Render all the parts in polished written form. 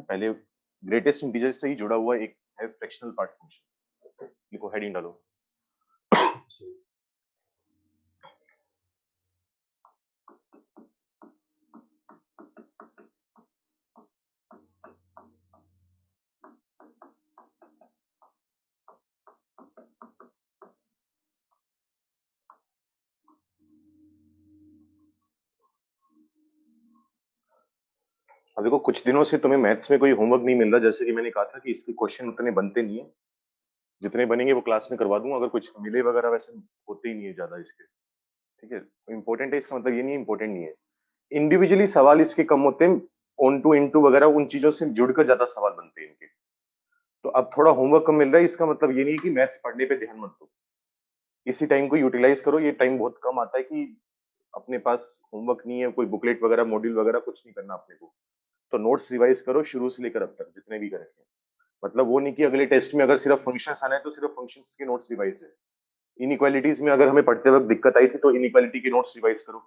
पहले greatest integer से ही जुड़ा हुआ एक है फ्रैक्शनल पार्ट फंक्शन। लिखो, हेडिंग डालो। अब देखो, कुछ दिनों से तुम्हें मैथ्स में कोई होमवर्क नहीं मिल रहा, जैसे कि मैंने कहा था कि इसके क्वेश्चन उतने बनते नहीं है। जितने बनेंगे वो क्लास में करवा दूंगा, अगर कुछ मिले वगैरह वैसे होते ही नहीं है ज्यादा इसके। ठीक है, इंपॉर्टेंट है इसका मतलब ये नहीं इंपॉर्टेंट नहीं है। इंडिविजुअली सवाल इसके कम होते हैं, ऑन टू इनटू वगैरह उन चीजों से जुड़कर ज्यादा सवाल बनते हैं इनके। तो अब थोड़ा होमवर्क कम मिल रहा है, इसका मतलब ये नहीं कि मैथ्स पढ़ने पे ध्यान मत दो। इसी टाइम को यूटिलाइज करो, ये टाइम बहुत कम आता है कि अपने पास होमवर्क नहीं है, कोई बुकलेट वगैरह मॉड्यूल वगैरह कुछ नहीं करना अपने को। तो नोट्स रिवाइज करो शुरू से लेकर अब तक जितने भी करे। मतलब वो नहीं कि अगले टेस्ट में अगर सिर्फ फंक्शंस आना है तो सिर्फ फंक्शंस के नोट्स रिवाइज है। इनइक्वालिटीज में अगर हमें पढ़ते वक्त दिक्कत आई थी तो इनइक्वालिटी के नोट्स रिवाइज करो,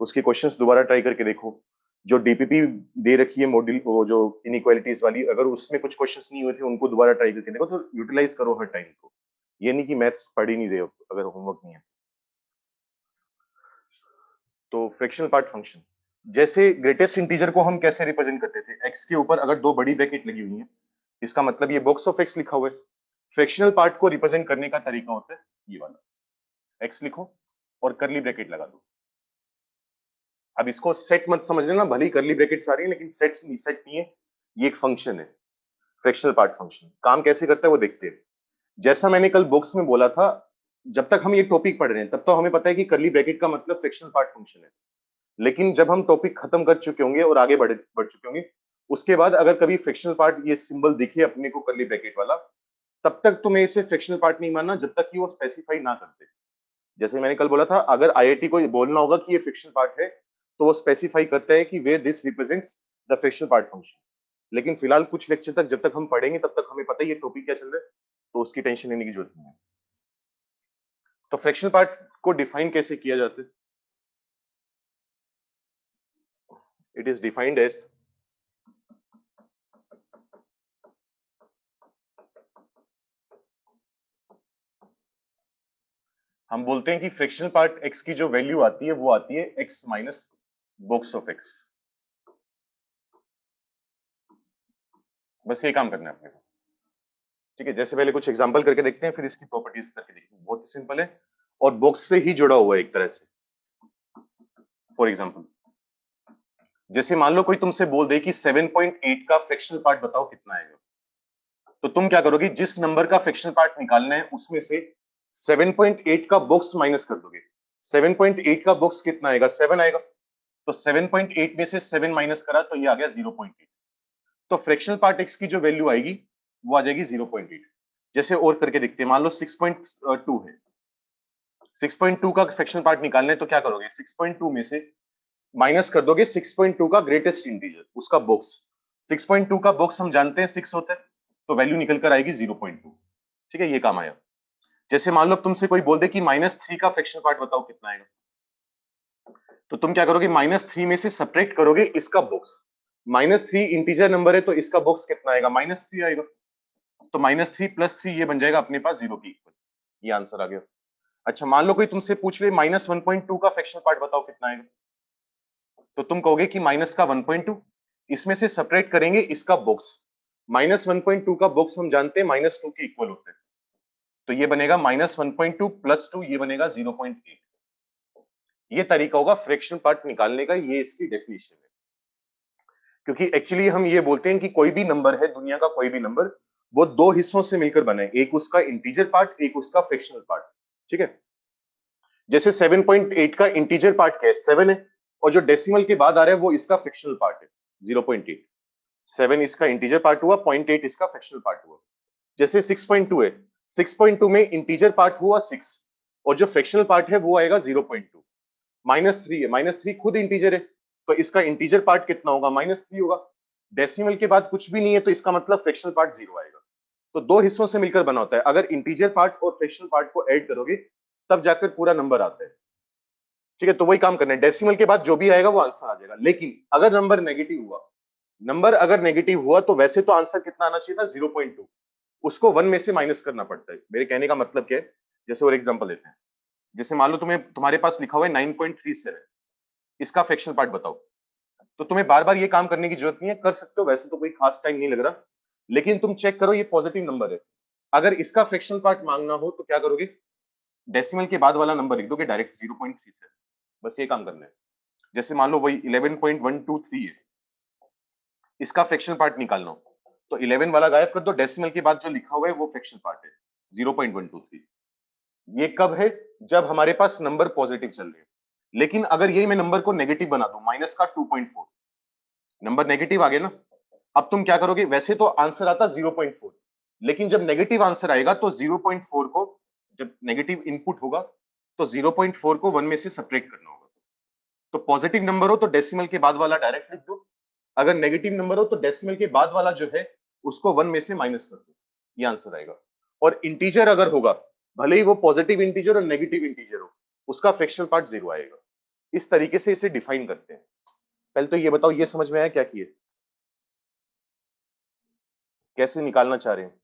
उसके क्वेश्चंस दोबारा ट्राई करके देखो। जो डीपीपी दे रखी है मॉड्यूल, वो जो इनइक्वालिटीज वाली, अगर उसमें कुछ क्वेश्चंस नहीं हुए थे उनको दोबारा ट्राई करके देखो। तो यूटिलाइज करो हर टाइम को, ये नहीं कि मैथ्स पढ़ ही नहीं रहे हो अगर होमवर्क नहीं है। तो फ्रैक्शनल पार्ट फंक्शन, जैसे ग्रेटेस्ट इंटीजर को हम कैसे रिप्रेजेंट करते थे, एक्स के ऊपर अगर दो बड़ी ब्रैकेट लगी हुई है, इसका मतलब ये बॉक्स ऑफ एक्स लिखा हुआ है। फ्रैक्शनल पार्ट को रिप्रेजेंट करने का तरीका होता है ये वाला, एक्स लिखो और करली ब्रैकेट लगा दो। अब इसको सेट मत समझ लेना, भले ही करली ब्रैकेट्स आ रही है लेकिन सेट नहीं है, ये एक फंक्शन है। फ्रैक्शनल पार्ट फंक्शन काम कैसे करता है वो देखते हैं। जैसा मैंने कल बुक्स में बोला था, जब तक हम ये टॉपिक पढ़ रहे हैं तब तो हमें पता है कि करली ब्रैकेट का मतलब फ्रैक्शनल पार्ट फंक्शन है। लेकिन जब हम टॉपिक खत्म कर चुके होंगे और आगे बढ़ चुके होंगे, उसके बाद अगर कभी फ्रैक्शनल पार्ट ये सिंबल दिखे अपने को करली ब्रैकेट वाला, तब तक तुम्हें इसे फ्रैक्शनल पार्ट नहीं मानना जब तक कि वो स्पेसिफाई ना करते। जैसे मैंने कल बोला था, अगर आईआईटी को बोलना होगा कि ये फ्रैक्शनल पार्ट है तो वो स्पेसिफाई करता है कि where this represents the fractional part function. लेकिन फिलहाल कुछ लेक्चर तक जब तक हम पढ़ेंगे तब तक हमें पता है ये टॉपिक क्या चल रहा है, तो उसकी टेंशन लेने की जरूरत नहीं है। तो फ्रैक्शनल पार्ट को डिफाइन कैसे किया जाता है? इट इज डिफाइंड एज, हम बोलते हैं कि फ्रैक्शनल पार्ट एक्स की जो वैल्यू आती है वो आती है x minus box of x. बस ये काम करना है अपने को। ठीक है, जैसे पहले कुछ एग्जांपल करके देखते हैं, फिर इसकी प्रॉपर्टीज करके देखते हैं। बहुत ही सिंपल है और बॉक्स से ही जुड़ा हुआ है एक तरह से। फॉर एग्जांपल, जैसे मान लो कोई तुमसे बोल दे कि 7.8 का फ्रैक्शनल पार्ट बताओ कितना आएगा, तो तुम क्या करोगे, जिस नंबर का फ्रैक्शनल पार्ट निकालना है उसमें से 7.8 का बॉक्स माइनस कर दोगे। 7.8 का बॉक्स कितना आएगा, 7 आएगा। तो 7.8 में से 7 माइनस करा तो ये आ गया 0.8। तो फ्रैक्शनल पार्ट एक्स की जो वैल्यू आएगी वो आ जाएगी 0.8। जैसे और करके देखते हैं, मान लो 6.2 है, 6.2 का फ्रैक्शनल पार्ट निकालना है तो क्या करोगे, 6.2 में से माइनस कर दोगे 6.2 का ग्रेटेस्ट इंटीजर, उसका बॉक्स। 6.2 का बॉक्स हम जानते हैं 6 होता है, तो वैल्यू निकल कर आएगी 0.2। ठीक है, ये काम आया। जैसे मान लो तुमसे कोई बोल दे कि -3 का फ्रैक्शनल पार्ट बताओ कितना आएगा, तो तुम क्या करोगे, -3 में से सब्ट्रैक्ट करोगे इसका बॉक्स। -3 इंटीजर नंबर है तो इसका बॉक्स कितना आएगा, -3 आएगा। तो -3 + 3 ये बन जाएगा अपने पास 0 के इक्वल। ये आंसर आ गया। अच्छा, मान लो कोई तुमसे पूछ ले -1.2 का फ्रैक्शनल पार्ट बताओ कितना आएगा, तो तुम कहोगे कि माइनस का 1.2, इसमें से सब्ट्रैक्ट करेंगे इसका बॉक्स। -1.2 का बॉक्स हम जानते हैं -2 के इक्वल होते हैं, तो ये बनेगा -1.2 + 2, ये बनेगा 0.8। ये तरीका होगा फ्रैक्शन पार्ट निकालने का, ये इसकी डेफिनेशन है। क्योंकि एक्चुअली हम ये बोलते हैं कि कोई भी नंबर है, दुनिया का कोई भी नंबर, वो दो हिस्सों से मिलकर बना है, एक उसका इंटीजर पार्ट, एक उसका फ्रैक्शनल पार्ट। ठीक है, जैसे 7.8 का इंटीजर पार्ट क्या है, 7 है, और जो डेसिमल के बाद आ रहा है वो इसका फ्रैक्शनल पार्ट है 0.8। 7 इसका इंटीजर पार्ट हुआ, 0.8 इसका फ्रैक्शनल पार्ट हुआ। जैसे 6.2 है, 6.2 में इंटीजर पार्ट हुआ 6 और जो फ्रैक्शनल पार्ट है वो आएगा 0.2। -3 है, -3 खुद इंटीजर है, तो इसका इंटीजर पार्ट कितना होगा, -3 होगा। डेसिमल के बाद कुछ भी नहीं है तो इसका मतलब फ्रैक्शनल पार्ट 0 आएगा। तो दो हिस्सों से मिलकर बना होता है, अगर इंटीजर पार्ट और फ्रैक्शनल पार्ट को ऐड करोगे तब जाकर पूरा नंबर आता है। ठीक है, तो वही काम करना है, डेसिमल के बाद जो भी आएगा वो आंसर आ जाएगा। लेकिन अगर नंबर नेगेटिव हुआ, नंबर अगर नेगेटिव हुआ तो वैसे तो आंसर कितना आना चाहिए था 0.2, उसको 1 में से माइनस करना पड़ता है। मेरे कहने का मतलब क्या है, जैसे और एग्जांपल लेते हैं, जैसे मान लो तुम्हारे पास लिखा हुआ है 9.37, इसका फ्रैक्शनल पार्ट बताओ। तो तुम्हें बार बार ये काम करने की जरूरत नहीं है, कर सकते हो, वैसे तो कोई खास टाइम नहीं लग रहा, लेकिन तुम चेक करो ये पॉजिटिव नंबर है, अगर इसका फ्रैक्शनल पार्ट मांगना हो तो क्या करोगे, डेसिमल के बाद वाला नंबर लिख दोगे डायरेक्ट 0.37, बस ये काम करना है। जैसे मान लो वही 11.123 है, इसका फ्रैक्शनल पार्ट निकालना हो तो 11 वाला गायब कर दो, डेसिमल के बाद जो लिखा हुआ है वो फ्रैक्शनल पार्ट है 0.123। ये कब है, जब हमारे पास नंबर पॉजिटिव चल रहे हैं। लेकिन अगर यही मैं नंबर को नेगेटिव बना दूं, माइनस का 2.4, नंबर नेगेटिव आ गया ना, अब तुम क्या करोगे, वैसे तो आंसर आता 0.4, लेकिन जब नेगेटिव आंसर आएगा तो 0.4 को, जब नेगेटिव इनपुट होगा तो 0.4 को 1 में से सब्ट्रैक्ट करना होगा। तो पॉजिटिव नंबर हो तो डेसिमल के बाद वाला डायरेक्ट लिख दो, अगर नेगेटिव नंबर हो तो डेसिमल के बाद वाला जो है उसको 1 में से माइनस कर दो, ये आंसर आएगा। और इंटीजर अगर होगा, भले ही वो पॉजिटिव इंटीजर और नेगेटिव इंटीजर हो, उसका फ्रैक्शनल पार्ट 0 आएगा। इस तरीके से इसे डिफाइन करते हैं। पहले तो ये बताओ, ये समझ में आया क्या किए, कैसे निकालना चाह रहे हैं?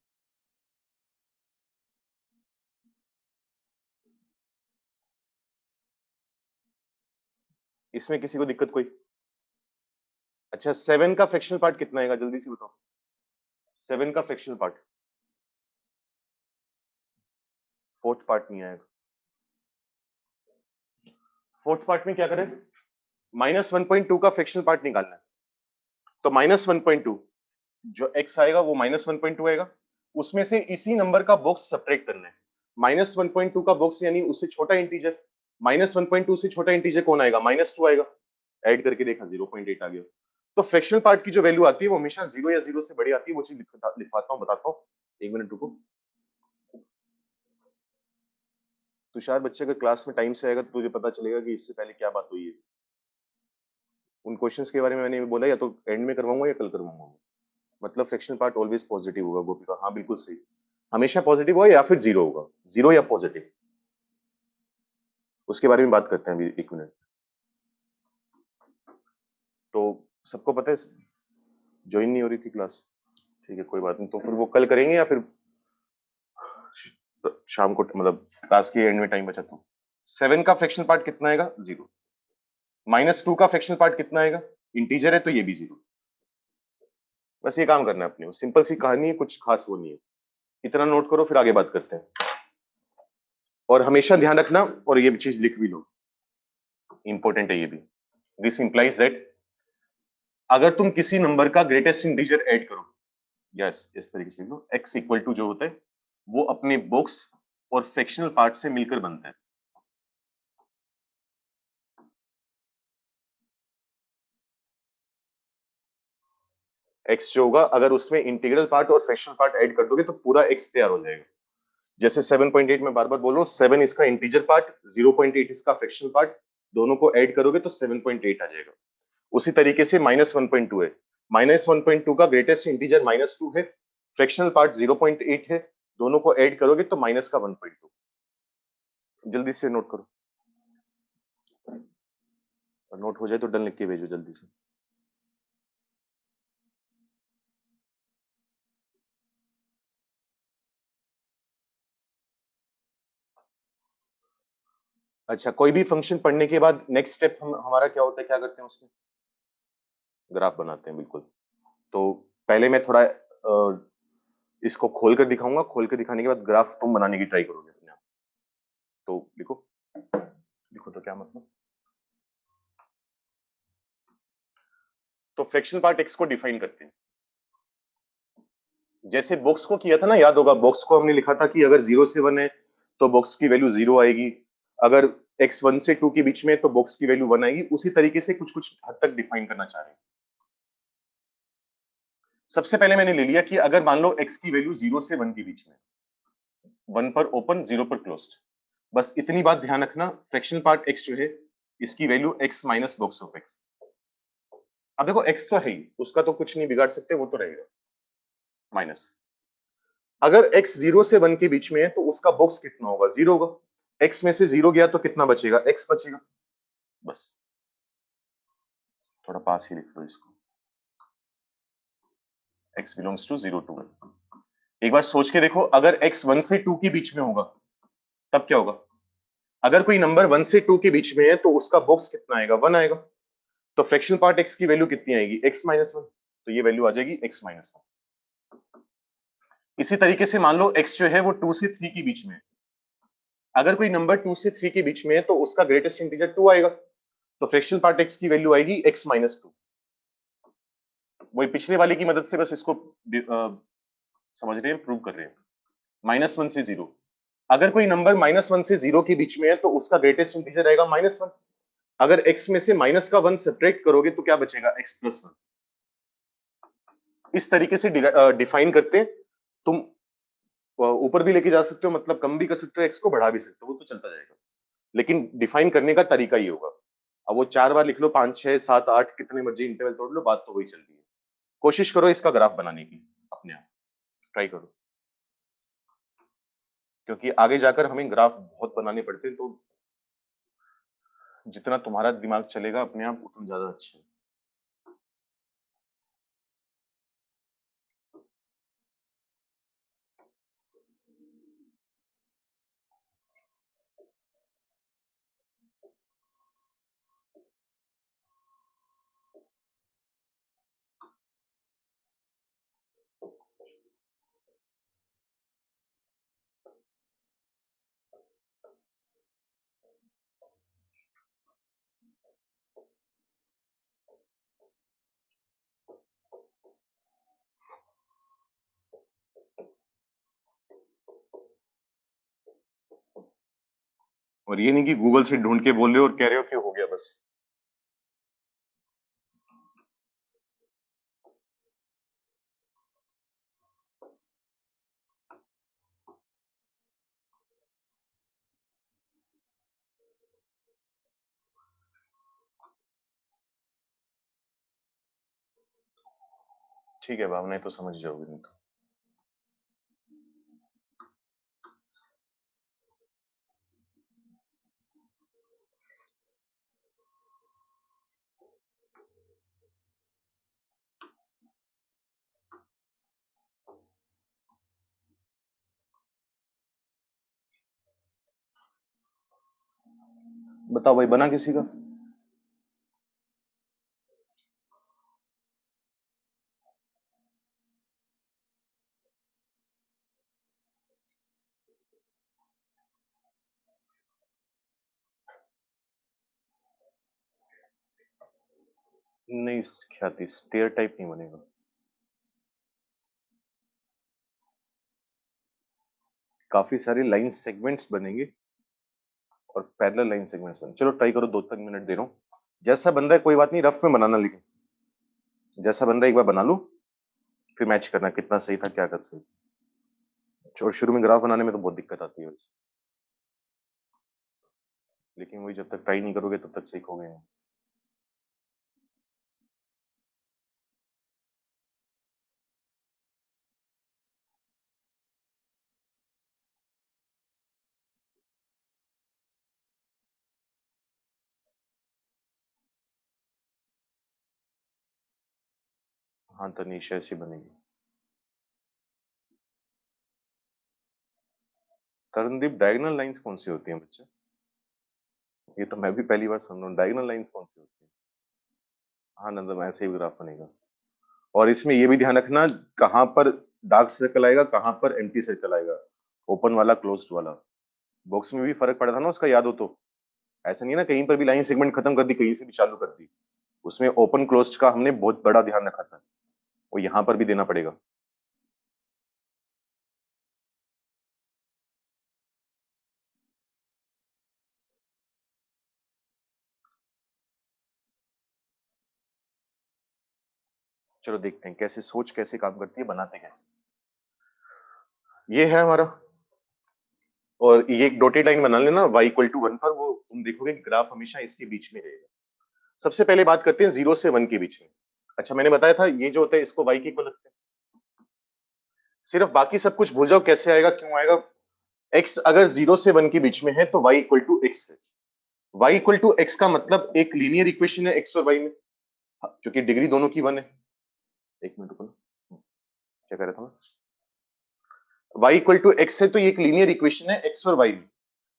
इसमें किसी को दिक्कत कोई? अच्छा, 7 का फ्रैक्शनल पार्ट कितना आएगा, जल्दी से बताओ। 7 का फ्रैक्शनल पार्ट, फोर्थ पार्ट नहीं आएगा। फोर्थ पार्ट में क्या करें, -1.2 का फ्रैक्शनल पार्ट निकालना है। तो -1.2, जो x आएगा वो -1.2 आएगा, उसमें से इसी नंबर का बॉक्स सब्ट्रैक्ट करना है। -1.2 का बॉक्स यानी उससे छोटा इंटीजर, -1.2 से छोटा इंटीजर कौन आएगा, -2 आएगा। ऐड करके देखा 0.8 आ गया। तो फ्रैक्शनल पार्ट की जो वैल्यू आती है वो हमेशा 0 या 0 से बड़ी आती है, वो चीज लिखवाता हूँ, बताता हूँ, एक मिनट रुको। तुषार, बच्चे अगर क्लास में टाइम से आएगा तो तुझे पता चलेगा कि इससे पहले क्या बात हुई है। उन क्वेश्चंस के बारे में मैंने बोला, या तो एंड में करवाऊंगा या कल करवाऊंगा। मतलब फ्रैक्शनल पार्ट ऑलवेज पॉजिटिव होगा, गोपिका, हाँ बिल्कुल सही, हमेशा पॉजिटिव होगा या फिर 0 होगा, 0 या पॉजिटिव, उसके बारे में बात करते हैं अभी, एक मिनट। तो सबको पता है, ज्वाइन नहीं हो रही थी क्लास, ठीक है कोई बात नहीं, तो फिर वो कल करेंगे या फिर शाम को, मतलब क्लास के एंड में टाइम बचा तो। 7 का फ्रैक्शनल पार्ट कितना आएगा, 0। -2 का फ्रैक्शनल पार्ट कितना आएगा, इंटीजर है तो ये भी 0। बस ये काम करना है अपने, सिंपल सी कहानी है, कुछ खास वो नहीं है, इतना नोट करो फिर आगे बात करते हैं। और हमेशा ध्यान रखना, और ये चीज लिख भी लो, इंपॉर्टेंट है ये भी। दिस इंप्लाइज दैट अगर तुम किसी नंबर का ग्रेटेस्ट इंटीजर ऐड करो, यस इस तरीके से लिख लो, x इक्वल टू जो होता है वो अपने बॉक्स और फ्रैक्शनल पार्ट से मिलकर बनता है। x जो होगा, अगर उसमें इंटीग्रल पार्ट और फ्रैक्शनल पार्ट ऐड कर दोगे तो पूरा x तैयार हो जाएगा। जैसे 7.8 में बार बार बोल रहा हूँ, 7 इसका इंटीजर पार्ट, 0.8 इसका फ्रैक्शनल पार्ट, दोनों को ऐड करोगे तो 7.8 आ जाएगा। उसी तरीके से -1.2 है, -1.2 का ग्रेटेस्ट इंटीजर -2 है, फ्रैक्शनल पार्ट 0.8 है, दोनों को ऐड करोगे तो माइनस का 1.2। जल्दी से नोट करो, और नोट हो जाए तो डन लिख के भेजो जल्दी से। अच्छा, कोई भी फंक्शन पढ़ने के बाद नेक्स्ट स्टेप हमारा क्या होता है, क्या करते हैं उसमें, ग्राफ बनाते हैं, बिल्कुल। तो पहले मैं थोड़ा इसको खोल कर दिखाऊंगा, खोल कर दिखाने के बाद ग्राफ तुम बनाने की ट्राई करोगे अपने आप। तो लिखो, लिखो तो क्या मतलब। तो फ्रैक्शनल पार्ट x को डिफाइन करते हैं, जैसे बॉक्स को किया था ना, याद होगा, बॉक्स को हमने लिखा था कि अगर 0 से 1 है तो बॉक्स की वैल्यू 0 आएगी, अगर x 1 से 2 के बीच में है तो बॉक्स की वैल्यू 1 आएगी। उसी तरीके से कुछ कुछ हद तक डिफाइन करना चाह रहे हैं। सबसे पहले मैंने ले लिया कि अगर मान लो x की वैल्यू 0 से 1 के बीच में, 1 पर ओपन, 0 पर क्लोज्ड, बस इतनी बात ध्यान रखना, फ्रैक्शनल पार्ट x जो है इसकी value x minus box of x। अब देखो x तो है ही, उसका तो कुछ नहीं बिगाड़ सकते, वो तो रहेगा माइनस। अगर x 0 से 1 के बीच में है तो उसका बॉक्स कितना होगा, 0 होगा। x में से 0 गया तो कितना बचेगा, x बचेगा। बस थोड़ा पास ही लिख लो इसको। x belongs to 0 to 1। एक बार सोच के देखो, अगर x 1 से 2 के बीच में होगा तब क्या होगा? अगर कोई नंबर 1 से 2 के बीच में है तो उसका बॉक्स कितना आएगा? 1 आएगा। तो फ्रैक्शनल पार्ट x की वैल्यू कितनी आएगी? x minus 1। तो ये वैल्यू आ जाएगी x माइनस 1। इसी तरीके से मान लो x जो है वो 2 से 3 के बीच में है। अगर कोई नंबर 2 से 3 के बीच में है तो उसका ग्रेटेस्ट इंटीजर 2 आएगा। तो फ्रैक्शनल पार्ट x की वैल्यू आएगी x माइनस 2। वही पिछले वाले की मदद से बस इसको समझ रहे हैं, प्रूव कर रहे हैं। माइनस 1 से 0। अगर कोई नंबर माइनस 1 से 0 के बीच में है तो उसका ग्रेटेस्ट इंटीजर आएगा माइनस 1। अगर x में से माइनस का 1 सब्ट्रैक्ट करोगे तो क्या बचेगा? x plus 1। इस तरीके से डिफाइन करते हैं। तुम ऊपर भी लेके जा सकते हो, मतलब कम भी कर सकते हो, x को बढ़ा भी सकते हो, वो तो चलता जाएगा, लेकिन डिफाइन करने का तरीका ही होगा। अब वो 4 बार लिख लो, 5 6 7 8 कितने मर्जी इंटरवल तोड़ लो, बात तो वही चल रही है। कोशिश करो इसका ग्राफ बनाने की, अपने आप ट्राई करो, क्योंकि आगे जाकर हमें ग्राफ बहुत बनाने पड़ते हैं, तो जितना तुम्हारा दिमाग चलेगा अपने आप उतना ज्यादा अच्छा है। और ये नहीं कि गूगल से ढूंढ के बोल रहे हो और कह रहे हो कि हो गया बस। ठीक है, भावना तो समझ जाओगे, नहीं तो बताओ भाई, बना किसी का? नहीं, ख्याति स्टेयर टाइप नहीं बनेगा। काफी सारे लाइन सेगमेंट्स बनेंगे और पैरेलल लाइन सेगमेंट्स बने। चलो ट्राई करो, 2 3 मिनट दे रहा हूँ। जैसा बन रहा है कोई बात नहीं, रफ में बनाना, लेकिन जैसा बन रहा है एक बार बना लो, फिर मैच करना कितना सही था, क्या कर सही। और शुरू में ग्राफ बनाने में तो बहुत दिक्कत आती है वैसे, लेकिन वही जब तक ट्राई नहीं करोगे तब तक सीखोगे नहीं। हाँ, तनीश ऐसी बनेगी। तरणदीप, डायगोनल लाइंस कौन सी होती हैं बच्चे? ये तो मैं भी पहली बार सुन रहा हूँ, डायगोनल लाइंस कौन सी होती है? हाँ नंदन, ऐसे ही ग्राफ बनेगा। और इसमें ये भी ध्यान रखना, कहाँ पर डार्क सर्कल आएगा, कहाँ पर एम्प्टी सर्कल आएगा, ओपन वाला क्लोज्ड वाला। बॉक्स में भी फर्क पड़ा था ना उसका, याद हो तो? ऐसा नहीं है ना कहीं पर भी लाइन सेगमेंट खत्म कर दी, कहीं से भी चालू कर दी। उसमें ओपन क्लोज्ड का हमने बहुत बड़ा ध्यान रखा था, वो यहाँ पर भी देना पड़ेगा। चलो देखते हैं कैसे सोच कैसे काम करती है, बनाते कैसे। ये है हमारा, और ये एक डॉटेड लाइन बना लेना y इक्वल टू 1 पर, वो तुम देखोगे ग्राफ हमेशा इसके बीच में रहेगा। सबसे पहले बात करते हैं 0 से 1 के बीच में। अच्छा, मैंने बताया था ये जो होता है इसको y के इक्वल रखते हैं। सिर्फ बाकी सब कुछ भूल जाओ, कैसे आएगा, क्यों आएगा। x अगर 0 से 1 के बीच में है तो y इक्वल टू एक्स है। y इक्वल टू एक्स का मतलब एक लीनियर इक्वेशन है x और y में, क्योंकि डिग्री दोनों की 1 है। एक मिनट रुको ना। क्या कह रहा था मैं, y इक्वल टू एक्स है तो ये एक लीनियर इक्वेशन है x और y में।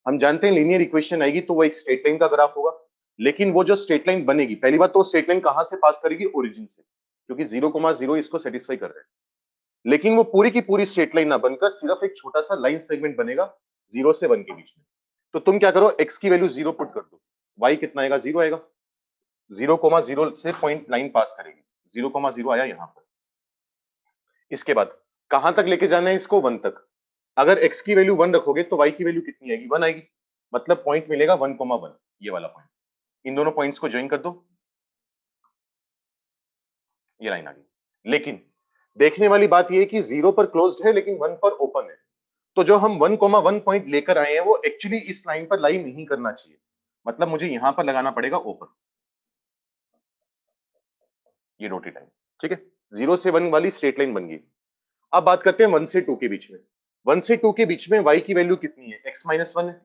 हम जानते हैं लीनियर इक्वेशन आएगी तो वो एक स्ट्रेट लाइन का ग्राफ होगा, लेकिन वो जो स्ट्रेट लाइन बनेगी, पहली बात तो स्ट्रेट लाइन कहां से पास करेगी, ओरिजिन से, क्योंकि 0,0 इसको सेटिस्फाई कर रहा है। लेकिन वो पूरी की पूरी स्ट्रेट लाइन ना बनकर सिर्फ एक छोटा सा लाइन सेगमेंट बनेगा 0 से 1 के बीच में। तो तुम क्या करो, x की वैल्यू 0 पुट कर दो, y कितना आएगा, 0 आएगा। 0,0 से पॉइंट लाइन पास करेगी, 0,0 आया यहां पर। इसके बाद कहां तक लेके जाना है इसको, 1 तक। अगर x की वैल्यू 1 रखोगे तो y की वैल्यू कितनी आएगी, 1 आएगी। मतलब पॉइंट मिलेगा 1,1, ये वाला पॉइंट। इन दोनों पॉइंट्स को ज्वाइन कर दो, ये लाइन आ गई। लेकिन देखने वाली बात ये है कि 0 पर क्लोज्ड है लेकिन 1 पर ओपन है। तो जो हम 1,1 पॉइंट लेकर आए हैं वो एक्चुअली इस लाइन पर लाई नहीं करना चाहिए, मतलब मुझे यहां पर लगाना पड़ेगा ओपन, ये डॉटेड लाइन। ठीक है, 0 से 1 वाली स्ट्रेट लाइन बन गई। अब बात करते हैं 1 से 2 के बीच में। 1 से 2 के बीच में y की वैल्यू कितनी है, x माइनस 1 है।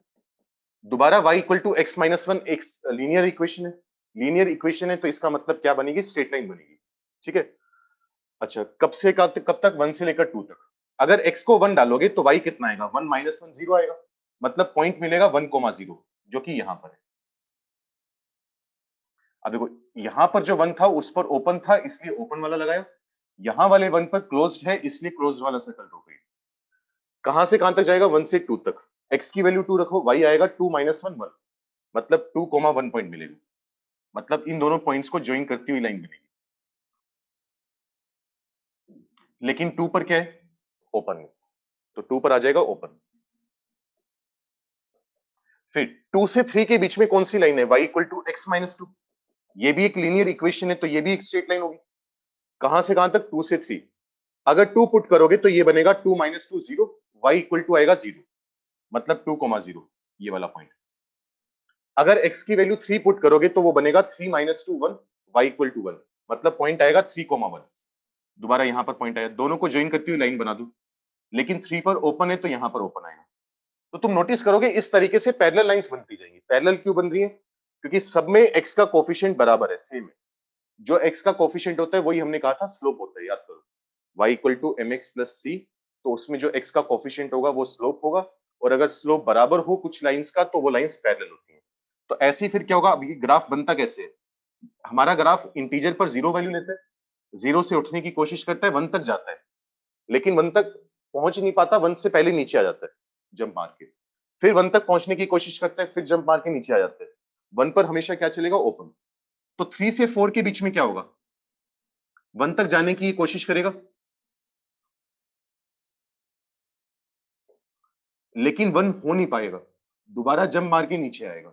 दोबारा y equal to x minus 1 एक लीनियर इक्वेशन है। लीनियर इक्वेशन है तो इसका मतलब क्या बनेगी, स्ट्रेट लाइन बनेगी। ठीक है। अच्छा, कब तक, 1 से लेकर 2 तक। अगर x को 1 डालोगे तो y कितना आएगा, 1 माइनस 1 0 आएगा। मतलब पॉइंट मिलेगा 1,0, जो कि यहां पर है। अब देखो, यहां पर जो 1 था उस पर ओपन था इसलिए ओपन वाला लगाया, यहां वाले 1 पर क्लोज्ड है इसलिए क्लोज्ड वाला सर्कल ड्रॉ किया। कहां से कहां तक जाएगा, 1 से 2 तक। x की वैल्यू 2 रखो, y आएगा 2 माइनस 1 1, मतलब 2,1 पॉइंट मिलेगा। मतलब इन दोनों पॉइंट्स को ज्वाइन करती हुई लाइन बनेगी। लेकिन 2 पर क्या है, ओपन है, तो 2 पर आ जाएगा ओपन। फिर 2 से 3 के बीच में कौन सी लाइन है, y equal to x minus 2। ये भी एक लीनियर इक्वेशन है तो ये भी एक स्ट्रेट लाइन होगी। कहां से कहां तक, 2 से 3। अगर 2 पुट करोगे तो ये बनेगा 2 माइनस 2 0, y इक्वल टू आएगा 0, मतलब 2,0, ये वाला पॉइंट। अगर x की वैल्यू 3 पुट करोगे तो वो बनेगा 3 माइनस 2 1, y इक्वल टू 1, मतलब पॉइंट आएगा 3,1। दोबारा यहां पर पॉइंट आया, दोनों को ज्वाइन करती हुई लाइन बना दू। लेकिन 3 पर ओपन है तो यहां पर ओपन आएगा। तो तुम नोटिस करोगे इस तरीके से पैरेलल लाइंस बनती जाएंगी। पैरेलल क्यों बन रही है, क्योंकि सब में x का कोफिशिएंट बराबर है, सेम है। जो x का कोफिशिएंट होता है वही हमने कहा था स्लोप होता है, याद करो। y equal to m x plus c, तो उसमें जो x का कोफिशिएंट होगा वो स्लोप होगा। और अगर स्लोप बराबर हो कुछ लाइंस का तो वो लाइंस पैरेलल होती हैं। तो ऐसे ही फिर क्या होगा, अब ये ग्राफ बनता कैसे है, हमारा ग्राफ इंटीजर पर 0 वैल्यू लेता है, 0 से उठने की कोशिश करता है, 1 तक जाता है, लेकिन 1 तक पहुंच नहीं पाता, 1 से पहले नीचे आ जाता है जंप मार के। फिर 1 तक पहुंचने की कोशिश करता है, फिर जंप मार के नीचे आ जाता है। 1 पर हमेशा क्या चलेगा, ओपन। तो 3 से 4 के बीच में क्या होगा, 1 तक जाने की कोशिश करेगा, लेकिन 1 हो नहीं पाएगा, दोबारा जंप मार के नीचे आएगा।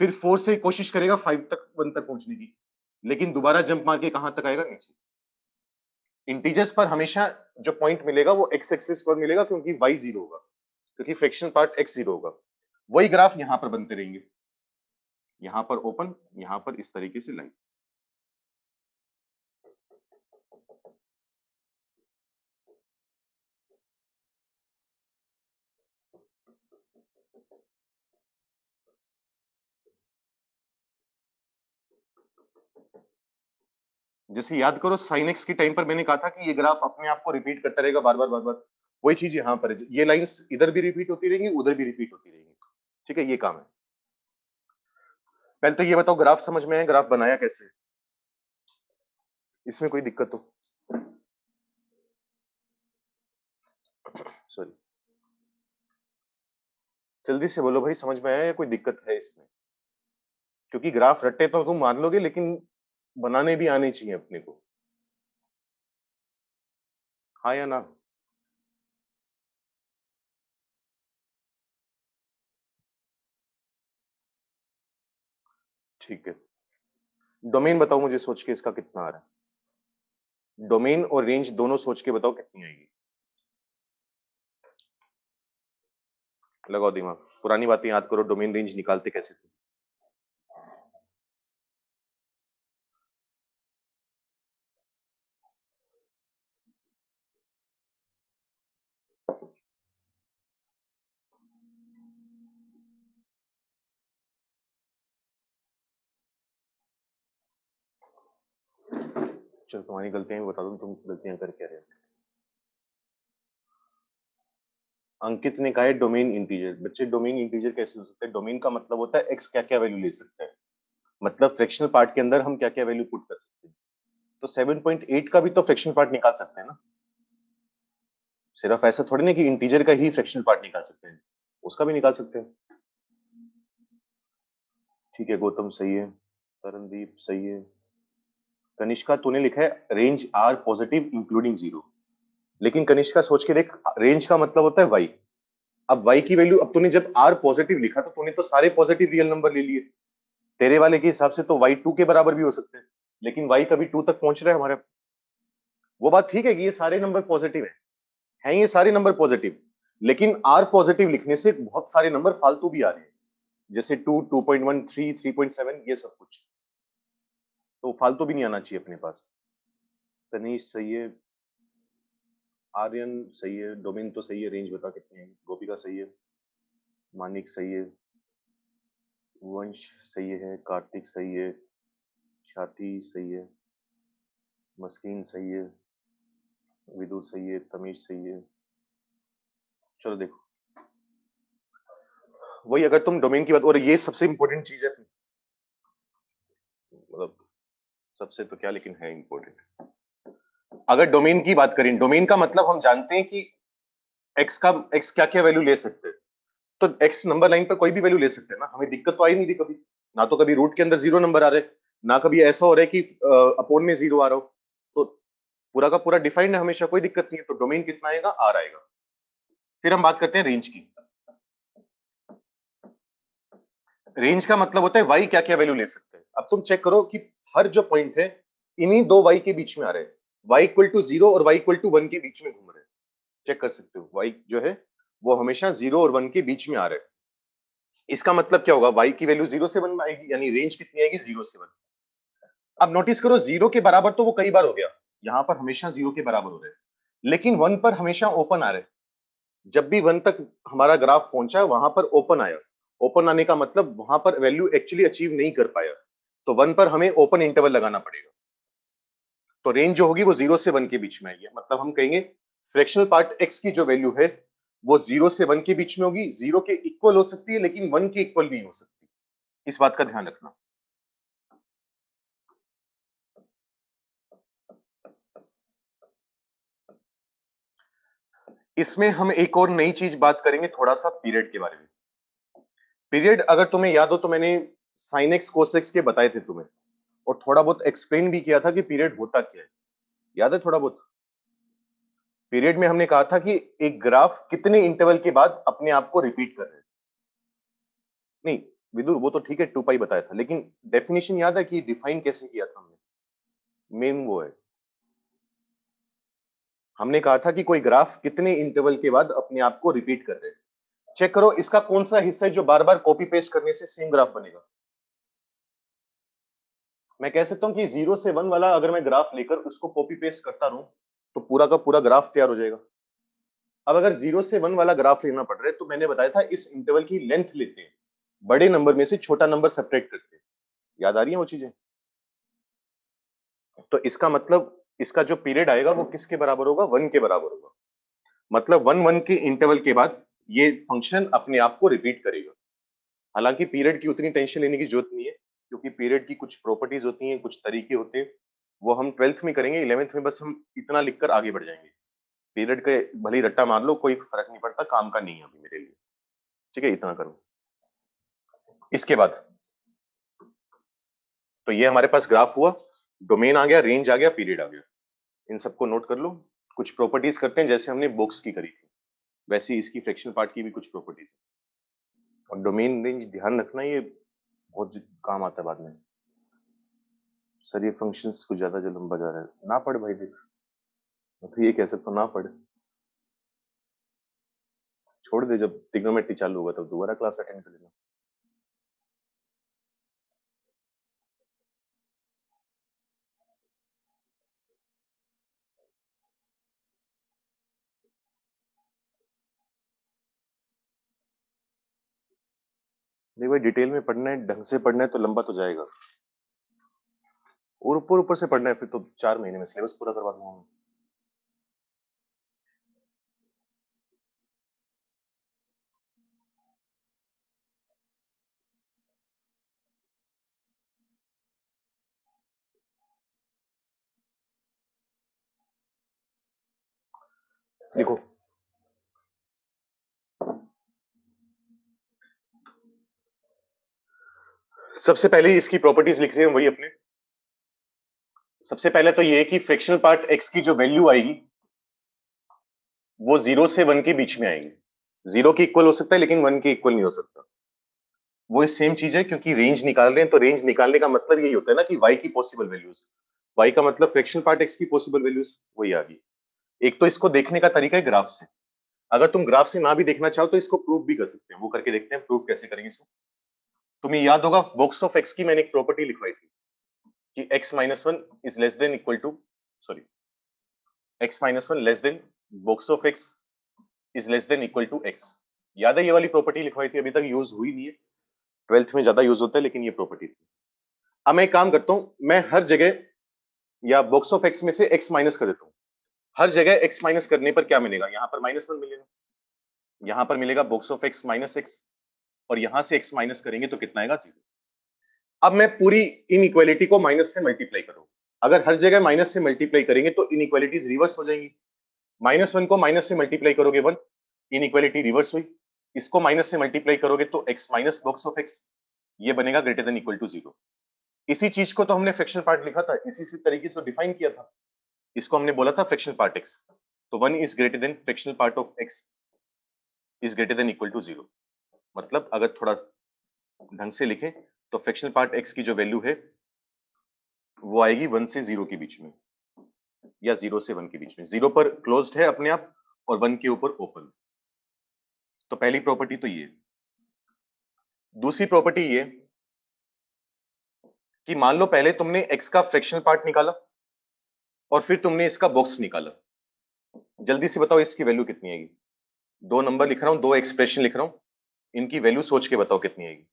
फिर 4 से कोशिश करेगा 5 तक, 1 तक पहुंचने की, लेकिन दोबारा जंप मार के कहां तक आएगा, नीचे। इंटीजर्स पर हमेशा जो पॉइंट मिलेगा वो एक्स एक्सिस पर मिलेगा, क्योंकि वाई 0 होगा, क्योंकि फ्रैक्शनल पार्ट x 0 होगा। वही ग्राफ यहां पर बनते रहेंगे, यहां पर ओपन, यहां पर इस तरीके से लाइन। जैसे याद करो साइन एक्स के टाइम पर मैंने कहा था कि ये ग्राफ अपने आप को रिपीट करता रहेगा बार बार बार बार। वही चीज यहां पर है, ये लाइंस इधर भी रिपीट होती रहेंगी, उधर भी रिपीट होती रहेंगी। ठीक है, ये काम है। पहले तो ये बताओ ग्राफ समझ में आया, ग्राफ बनाया कैसे, इसमें कोई दिक्कत तो, सॉरी, जल्दी से बोलो भाई, समझ में आया या कोई दिक्कत है इसमें, क्योंकि ग्राफ रट्टे तो तुम मान लोगे लेकिन बनाने भी आने चाहिए अपने को। हाँ या ना। ठीक है, डोमेन बताओ मुझे सोच के इसका कितना आ रहा है, डोमेन और रेंज दोनों सोच के बताओ कितनी आएगी। लगाओ दिमाग, पुरानी बातें याद करो, डोमेन रेंज निकालते कैसे थे। चलो तुम्हारी गलतियां भी बता दूं, तुम गलतियां कर क्या रहे हो। अंकित ने कहा है डोमेन इंटीजर। बच्चे डोमेन इंटीजर कैसे हो सकता है? डोमेन का मतलब होता है एक्स क्या क्या वैल्यू ले सकता है, मतलब फ्रैक्शनल पार्ट के अंदर हम क्या क्या वैल्यू पुट कर सकते हैं। तो 7.8 का भी तो फ्रैक्शनल पार्ट निकाल सकते हैं ना। सिर्फ ऐसा थोड़ी ना कि इंटीजर का ही फ्रैक्शनल पार्ट निकाल सकते हैं, उसका भी निकाल सकते हैं। ठीक है गौतम सही है, तरनदीप सही है। कनिष्का तूने लिखा है range R positive including zero, लेकिन कनिष्का सोच के देख, रेंज का मतलब होता है वाई। अब वाई की वैल्यू, अब तूने जब आर पॉजिटिव लिखा तो तूने तो सारे पॉजिटिव रियल नंबर ले लिए। तेरे वाले के हिसाब से तो वाई 2 के बराबर भी हो सकते हैं, लेकिन वाई कभी 2 तक पहुंच रहा है हमारे। वो बात ठीक है कि ये सारे नंबर पॉजिटिव हैं ये सारे नंबर पॉजिटिव, लेकिन आर पॉजिटिव लिखने से बहुत सारे नंबर फालतू भी आ रहे हैं, जैसे 2, 2.1, 3, 3.7, ये सब कुछ, तो फालतू भी नहीं आना चाहिए अपने पास। तनीश सही है, आर्यन सही है, डोमेन तो सही है, रेंज बता कितनी है। गोपिका सही है, मानिक सही है, वंश सही है, कार्तिक सही है, ख्याति सही है, मस्कीन सही है, विदुर सही है, तमीज सही है। चलो देखो, वही अगर तुम डोमेन की बात, और ये सबसे इंपॉर्टेंट चीज है, मतलब सबसे तो क्या लेकिन है इंपॉर्टेंट। अगर डोमेन की बात करें, डोमेन का मतलब हम जानते हैं कि एक्स क्या क्या वैल्यू ले सकते हैं। तो एक्स नंबर लाइन पर कोई भी वैल्यू ले सकते हैं ना, हमें दिक्कत तो आई नहीं थी कभी। ना तो कभी रूट के अंदर जीरो नंबर आ रहे, ना कभी ऐसा हो रहा है कि अपोन में जीरो आ रहा हो। तो पूरा का पूरा डिफाइंड है, हमेशा कोई दिक्कत नहीं है। तो डोमेन कितना आएगा? आर आएगा। फिर हम बात करते हैं रेंज की। रेंज का मतलब होता है वाई क्या क्या वैल्यू ले सकते हैं। अब तुम चेक करो कि हर जो पॉइंट है इन्हीं दो वाई के बीच में आ रहे हैं, वाई इक्वल टू जीरो और वाई इक्वल टू वन के बीच में घूम रहे हैं। चेक कर सकते हो, वाई जो है वो हमेशा जीरो और वन के बीच में आ रहे हैं। इसका मतलब क्या होगा? वाई की वैल्यू जीरो से वन में आएगी, यानी रेंज कितनी आएगी? जीरो से वन। अब नोटिस करो, जीरो के बराबर तो वो कई बार हो गया, यहां पर हमेशा जीरो के बराबर हो रहे हैं, लेकिन वन पर हमेशा ओपन आ रहे हैं। जब भी वन तक हमारा ग्राफ पहुंचा वहां पर ओपन आया। ओपन आने का मतलब वहां पर वैल्यू एक्चुअली अचीव नहीं कर पाया, तो वन पर हमें ओपन इंटरवल लगाना पड़ेगा। तो रेंज जो होगी वो जीरो से वन के बीच में आएगी, मतलब हम कहेंगे फ्रैक्शनल पार्ट एक्स की जो वैल्यू है वो जीरो से वन के बीच में होगी। जीरो के इक्वल हो सकती है लेकिन वन के इक्वल नहीं हो सकती, इस बात का ध्यान रखना। इसमें हम एक और नई चीज बात करेंगे, थोड़ा सा पीरियड के बारे में। पीरियड अगर तुम्हें याद हो तो मैंने साइन एक्स कोस एक्स के बताए थे तुम्हें, और थोड़ा बहुत एक्सप्लेन भी किया था कि पीरियड होता क्या है। याद है थोड़ा बहुत? पीरियड में हमने कहा था कि एक ग्राफ कितने इंटरवल के बाद अपने आप को रिपीट कर रहे हैं। नहीं विदुर, वो तो ठीक है 2 पाई बताया था, लेकिन डेफिनेशन याद है कि डिफाइन कैसे किया था हमने? मेन वो है, हमने कहा था कि कोई ग्राफ कितने इंटरवल के बाद अपने आप को रिपीट कर रहे हैं। चेक करो इसका कौन सा हिस्सा है जो बार बार कॉपी पेस्ट करने से सेम ग्राफ बनेगा। मैं कह सकता हूं कि जीरो से वन वाला अगर मैं ग्राफ लेकर उसको कॉपी पेस्ट करता रहूं तो पूरा का पूरा ग्राफ तैयार हो जाएगा। अब अगर जीरो से वन वाला ग्राफ लेना पड़ रहा है तो मैंने बताया था इस इंटरवल की लेंथ लेते हैं, बड़े नंबर में से छोटा नंबर सब्ट्रैक्ट करते हैं। याद आ रही है वो चीजें? तो इसका मतलब इसका जो पीरियड आएगा वो किसके बराबर होगा? वन के बराबर होगा। मतलब वन वन के इंटरवल के बाद ये फंक्शन अपने आप को रिपीट करेगा। हालांकि पीरियड की उतनी टेंशन लेने की जरूरत नहीं है, क्योंकि पीरियड की कुछ प्रॉपर्टीज होती हैं, कुछ तरीके होते हैं, वो हम 12th में करेंगे। 11th में बस हम इतना लिखकर आगे बढ़ जाएंगे। पीरियड के भले ही रट्टा मार लो, कोई फर्क नहीं पड़ता, काम का नहीं है अभी मेरे लिए। ठीक है, इतना करो। इसके बाद तो ये हमारे पास ग्राफ हुआ, डोमेन आ गया, रेंज आ गया, पीरियड आ गया। इन सबको नोट कर लो। कुछ प्रॉपर्टीज करते हैं जैसे हमने बॉक्स की करी थी, वैसे ही इसकी फ्रैक्शन पार्ट की भी कुछ प्रॉपर्टीज है। और डोमेन रेंज ध्यान रखना, ये बहुत काम आता है बाद में। सर ये फंक्शंस कुछ ज्यादा जो लंबा जा रहा है, ना पढ़ भाई देख, मैं तो ये कह सकता हूँ ना पढ़, छोड़ दे। जब ट्रिग्नोमेट्री चालू होगा तब दोबारा क्लास अटेंड कर लेना। नहीं भाई, डिटेल में पढ़ना है, ढंग से पढ़ना है तो लंबा तो जाएगा। और ऊपर ऊपर से पढ़ना है फिर तो 4 महीने में सिलेबस पूरा करवा दूंगा। देखो सबसे पहले इसकी प्रॉपर्टीज लिख रहे हैं वही अपने। सबसे पहले तो ये है कि फ्रैक्शनल पार्ट x की जो वैल्यू आएगी वो 0 से 1 के बीच में आएगी। 0 के इक्वल हो सकता है लेकिन 1 के इक्वल नहीं हो सकता। वो सेम चीज है क्योंकि रेंज निकाल रहे हैं तो रेंज निकालने का मतलब यही होता है ना कि y की पॉसिबल वैल्यूज। y का मतलब फ्रैक्शनल पार्ट x की पॉसिबल वैल्यूज वही आ गई। एक तो इसको देखने का तरीका है ग्राफ से। अगर तुम ग्राफ से ना भी देखना चाहो तो इसको प्रूव भी कर सकते हैं। वो करके देखते हैं प्रूव कैसे करेंगे इसको। तुम्हें याद होगा बॉक्स ऑफ x की मैंने एक प्रॉपर्टी लिखवाई थी कि x minus one is less than equal to sorry x minus one less than box of x is less than equal to x। याद है ये वाली प्रॉपर्टी लिखवाई थी, अभी तक यूज हुई नहीं है। 12th में ज्यादा यूज होता है लेकिन ये प्रॉपर्टी थी। अब मैं एक काम करता हूं, मैं हर जगह या बॉक्स ऑफ x में से x माइनस कर देता हूं। हर जगह x माइनस करने पर क्या मिलेगा, यहाँ पर -1 मिलेगा, यहाँ पर मिलेगा box of x minus x, और यहां से x माइनस करेंगे तो कितना आएगा 0। अब मैं पूरी इनइक्वालिटी को माइनस से मल्टीप्लाई करूं। अगर हर जगह माइनस से मल्टीप्लाई करेंगे तो इनइक्वालिटीज रिवर्स हो जाएंगी। -1 को माइनस से मल्टीप्लाई करोगे 1, इनइक्वालिटी रिवर्स हुई। इसको माइनस से मल्टीप्लाई करोगे तो x minus box of x, ये बनेगा ग्रेटर देन इक्वल टू 0। इसी चीज को तो हमने फ्रैक्शनल पार्ट लिखा था, इसी तरीके से डिफाइन किया था। इसको हमने बोला था फ्रैक्शनल पार्ट x। तो 1 is greater than fractional part of x is greater than equal to 0। मतलब अगर थोड़ा ढंग से लिखें तो फ्रैक्शनल पार्ट x की जो वैल्यू है वो आएगी 1 से 0 के बीच में, या 0 से 1 के बीच में। 0 पर क्लोज्ड है अपने आप और 1 के ऊपर ओपन। तो पहली प्रॉपर्टी तो ये। दूसरी प्रॉपर्टी ये कि मान लो पहले तुमने x का फ्रैक्शनल पार्ट निकाला और फिर तुमने इसका बॉक्स निकाला। जल्दी से बताओ इसकी वैल्यू कितनी आएगी। दो नंबर लिख रहा हूं, दो एक्सप्रेशन लिख रहा हूं, इनकी वैल्यू सोच के बताओ कितनी आएगी।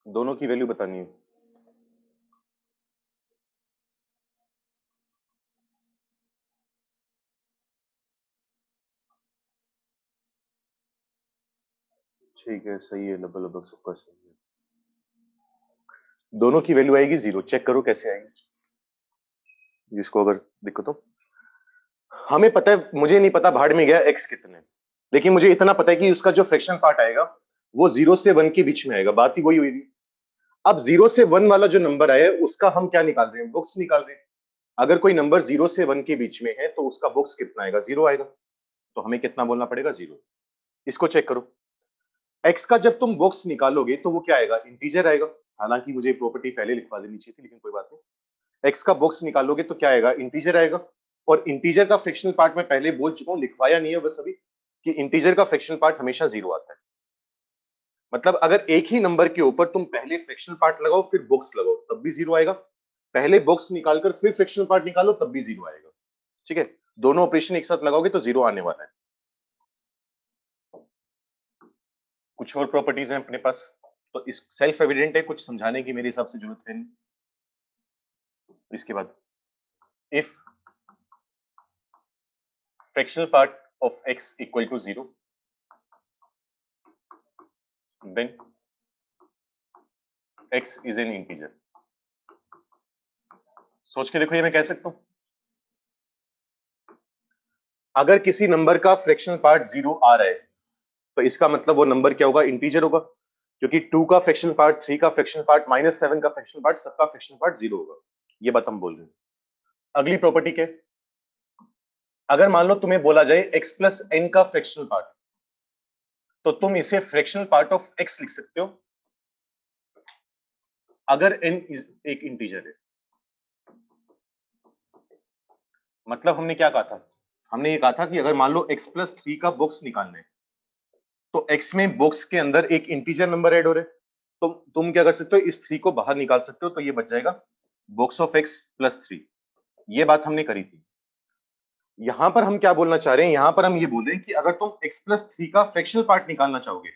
दोनों की वैल्यू बतानी है। ठीक है, सही है, लगभग लगभग सबका सही है। दोनों की वैल्यू आएगी 0। चेक करो कैसे आएगी, जिसको अगर दिक्कत हो। हमें पता है, मुझे नहीं पता भाड़ में गया x कितने, लेकिन मुझे इतना पता है कि उसका जो फ्रैक्शन पार्ट आएगा वो 0 से 1 के बीच में आएगा। बात ही वही हुई थी। अब 0 से 1 वाला जो नंबर आया है उसका हम क्या निकाल रहे हैं, बुक्स निकाल रहे हैं। अगर कोई नंबर 0 से 1 के बीच में है तो उसका बुक्स कितना आएगा, 0 आएगा। तो हमें कितना बोलना पड़ेगा, 0। इसको चेक करो। x का जब तुम बुक्स निकालोगे तो वो क्या आएगा, इंटीजर आएगा। हालांकि मुझे प्रॉपर्टी पहले लिखवा देनी चाहिए थी, लेकिन कोई बात नहीं। x का बुक्स निकालोगे तो क्या आएगा, इंटीजर आएगा। और इंटीजर का फ्रैक्शनल पार्ट मैं पहले बोल चुका हूं, लिखवाया नहीं है बस अभी, कि इंटीजर का फ्रैक्शनल पार्ट हमेशा 0 आता है। मतलब अगर एक ही नंबर के ऊपर तुम पहले फ्रैक्शनल पार्ट लगाओ फिर बुक्स लगाओ तब भी 0 आएगा। पहले बुक्स निकालकर फिर फ्रैक्शनल पार्ट निकालो तब भी 0 आएगा। ठीक है, दोनों ऑपरेशन एक साथ लगाओगे तो 0 आने वाला है। कुछ और प्रॉपर्टीज हैं अपने पास, तो इस सेल्फ एविडेंट है, कुछ समझाने की मेरे हिसाब से जरूरत है नहीं। इसके बाद if fractional part of x equal to 0, then x is an integer। सोच के देखो, ये मैं कह सकता हूं अगर किसी नंबर का फ्रैक्शनल पार्ट 0 आ रहा है तो इसका मतलब वो नंबर क्या होगा, इंटीजर होगा। क्योंकि 2 का फ्रैक्शनल पार्ट, 3 का फ्रैक्शनल पार्ट, -7 का फ्रैक्शनल पार्ट, सबका फ्रैक्शनल पार्ट 0 होगा। ये बात हम बोल रहे हैं। अगली प्रॉपर्टी क्या है, अगर मान लो तुम्हें बोला जाए x प्लस n का फ्रैक्शनल पार्ट, तो तुम इसे फ्रैक्शनल पार्ट ऑफ x लिख सकते हो अगर n एक इंटीजर है। मतलब हमने क्या कहा था, हमने ये कहा था कि अगर मान लो x+3 का बॉक्स निकालना है तो x में बॉक्स के अंदर एक इंटीजर नंबर ऐड हो रहा है, तो तुम क्या कर सकते हो, इस 3 को बाहर निकाल सकते हो, तो ये बच जाएगा बॉक्स ऑफ x+3। ये बात हमने करी थी। यहां पर हम क्या बोलना चाह रहे हैं, यहां पर हम ये बोल रहे हैं कि अगर तुम x+3 का फ्रैक्शनल पार्ट निकालना चाहोगे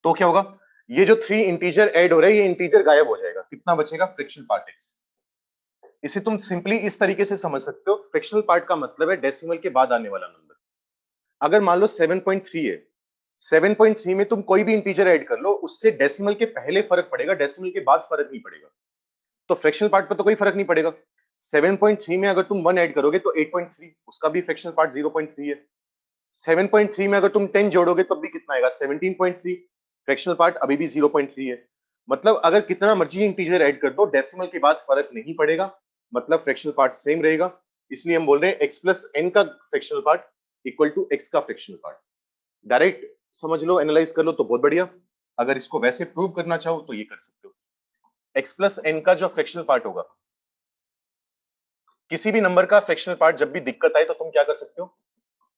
तो क्या होगा, ये जो 3 इंटीजर ऐड हो रहे हैं ये इंटीजर गायब हो जाएगा, कितना बचेगा, फ्रैक्शनल पार्ट x। इसे तुम सिंपली इस तरीके से समझ सकते हो, फ्रैक्शनल पार्ट का मतलब है डेसिमल के बाद आने वाला नंबर। अगर मान लो 7.3 है, 7.3 में तुम कोई भी इंटीजर ऐड कर लो, उससे डेसिमल के पहले फर्क पड़ेगा, डेसिमल के बाद फर्क नहीं पड़ेगा। तो फ्रैक्शनल पार्ट पर तो कोई फर्क नहीं पड़ेगा। 7.3 में अगर तुम 1 ऐड करोगे तो 8.3, उसका भी फ्रैक्शनल पार्ट 0.3 है। 7.3 में अगर तुम 10 जोड़ोगे तब भी कितना आएगा, 17.3, फ्रैक्शनल पार्ट अभी भी 0.3 है। मतलब अगर कितना मर्जी इंटीजर ऐड कर दो, डेसिमल के बाद फर्क नहीं पड़ेगा, मतलब फ्रैक्शनल पार्ट सेम रहेगा। इसलिए हम बोल रहे हैं x प्लस n का fractional part equal to x का फ्रैक्शनल पार्ट। डायरेक्ट समझ लो, एनालाइज कर लो तो बहुत बढ़िया। अगर इसको वैसे प्रूव करना चाहो तो ये कर सकते हो। x प्लस n का जो फ्रैक्शनल पार्ट होगा, किसी भी नंबर का फ्रैक्शनल पार्ट जब भी दिक्कत आए तो तुम क्या कर सकते हो,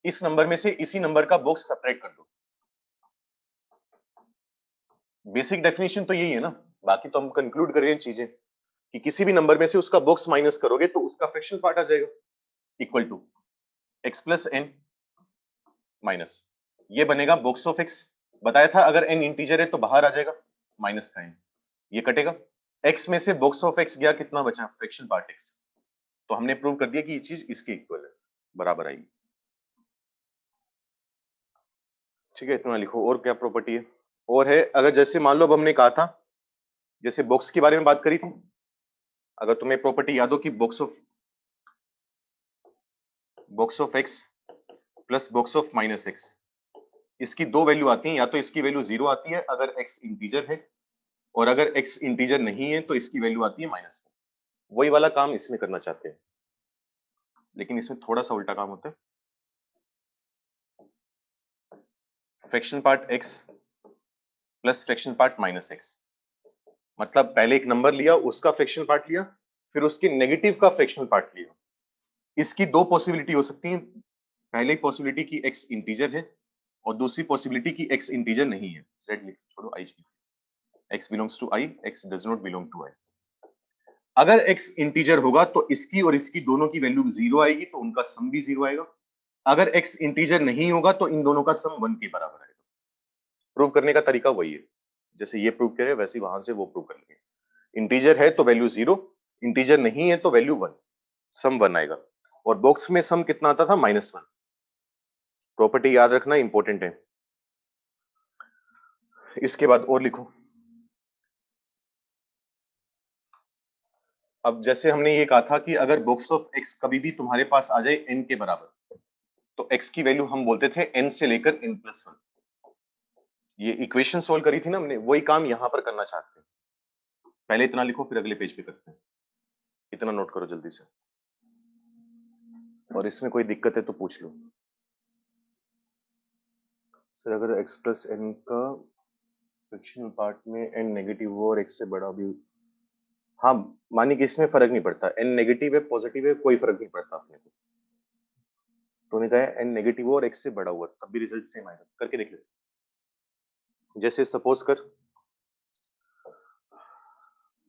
इस नंबर में से इसी नंबर का बॉक्स सेपरेट कर दो। बेसिक डेफिनेशन तो यही है ना, बाकी तो हम कंक्लूड कर रहे हैं चीजें कि किसी भी नंबर में से उसका बॉक्स माइनस करोगे तो उसका फ्रैक्शनल पार्ट आ जाएगा, equal to x plus n minus, ये बनेगा बॉक्स ऑफ x। बताया था अगर n इंटीजर है तो बाहर आ जाएगा माइनस का n, ये कटेगा। x में से बॉक्स ऑफ x गया, कितना बचा, फ्रैक्शनल पार्ट x। तो हमने प्रूव कर दिया कि ये चीज इसके इक्वल है, बराबर आएगी। ठीक है, इतना लिखो। और क्या प्रॉपर्टी है, और है, अगर जैसे मान लो अब हमने कहा था, जैसे बॉक्स के बारे में बात करी थी, अगर तुम्हें प्रॉपर्टी याद हो कि box of x plus box of minus x, इसकी दो वैल्यू आती हैं, या तो इसकी वैल्यू 0 आती है अगर x इंटीजर है, और अगर x इंटीजर नहीं है तो इसकी वैल्यू आती है -1। वही वाला काम इसमें करना चाहते हैं, लेकिन इसमें थोड़ा सा उल्टा काम होता है। Fractional part x plus fractional part -x, मतलब पहले एक नंबर लिया, उसका फ्रैक्शनल पार्ट लिया, फिर उसके नेगेटिव का फ्रैक्शनल पार्ट लिया। इसकी दो पॉसिबिलिटी हो सकती है, पहले पॉसिबिलिटी की x इंटीजर है और दूसरी पॉसिबिलिटी की x इंटीजर नहीं है। z लिख छोड़ो, i x belongs to i, x does not belong to i। अगर x इंटीजर होगा तो इसकी और इसकी दोनों की वैल्यू 0 आएगी, तो उनका सम भी 0 आएगा। अगर x इंटीजर नहीं होगा तो इन दोनों का सम 1 के बराबर आएगा। प्रूव करने का तरीका वही है, जैसे ये प्रूव करे वैसे ही वहां से वो प्रूव कर लेंगे। इंटीजर है तो वैल्यू 0, इंटीजर नहीं है तो वैल्यू 1, सम 1 आएगा। और बॉक्स में सम कितना आता था, -1। प्रॉपर्टी याद रखना इंपॉर्टेंट है। इसके बाद और लिखो। अब जैसे हमने ये कहा था कि अगर बॉक्स ऑफ x कभी भी तुम्हारे पास आ जाए n के बराबर, तो x की वैल्यू हम बोलते थे n से लेकर n+1। ये इक्वेशन सोल्व करी थी ना हमने, वही काम यहां पर करना चाहते हैं। पहले इतना लिखो, फिर अगले पेज पे करते हैं। इतना नोट करो जल्दी से, और इसमें कोई दिक्कत है तो पूछ लो। सर अगर x प्लस n का फ्रैक्शनल पार्ट में n नेगेटिव हो और x से बड़ा भी, हाँ मानिए कि इसमें फर्क नहीं पड़ता, n नेगेटिव है पॉजिटिव है कोई फर्क नहीं पड़ता अपने को। तो उन्होंने कहा है n नेगेटिव हो और x से बड़ा हुआ तब भी रिजल्ट सेम आएगा, करके देख ले। जैसे सपोज कर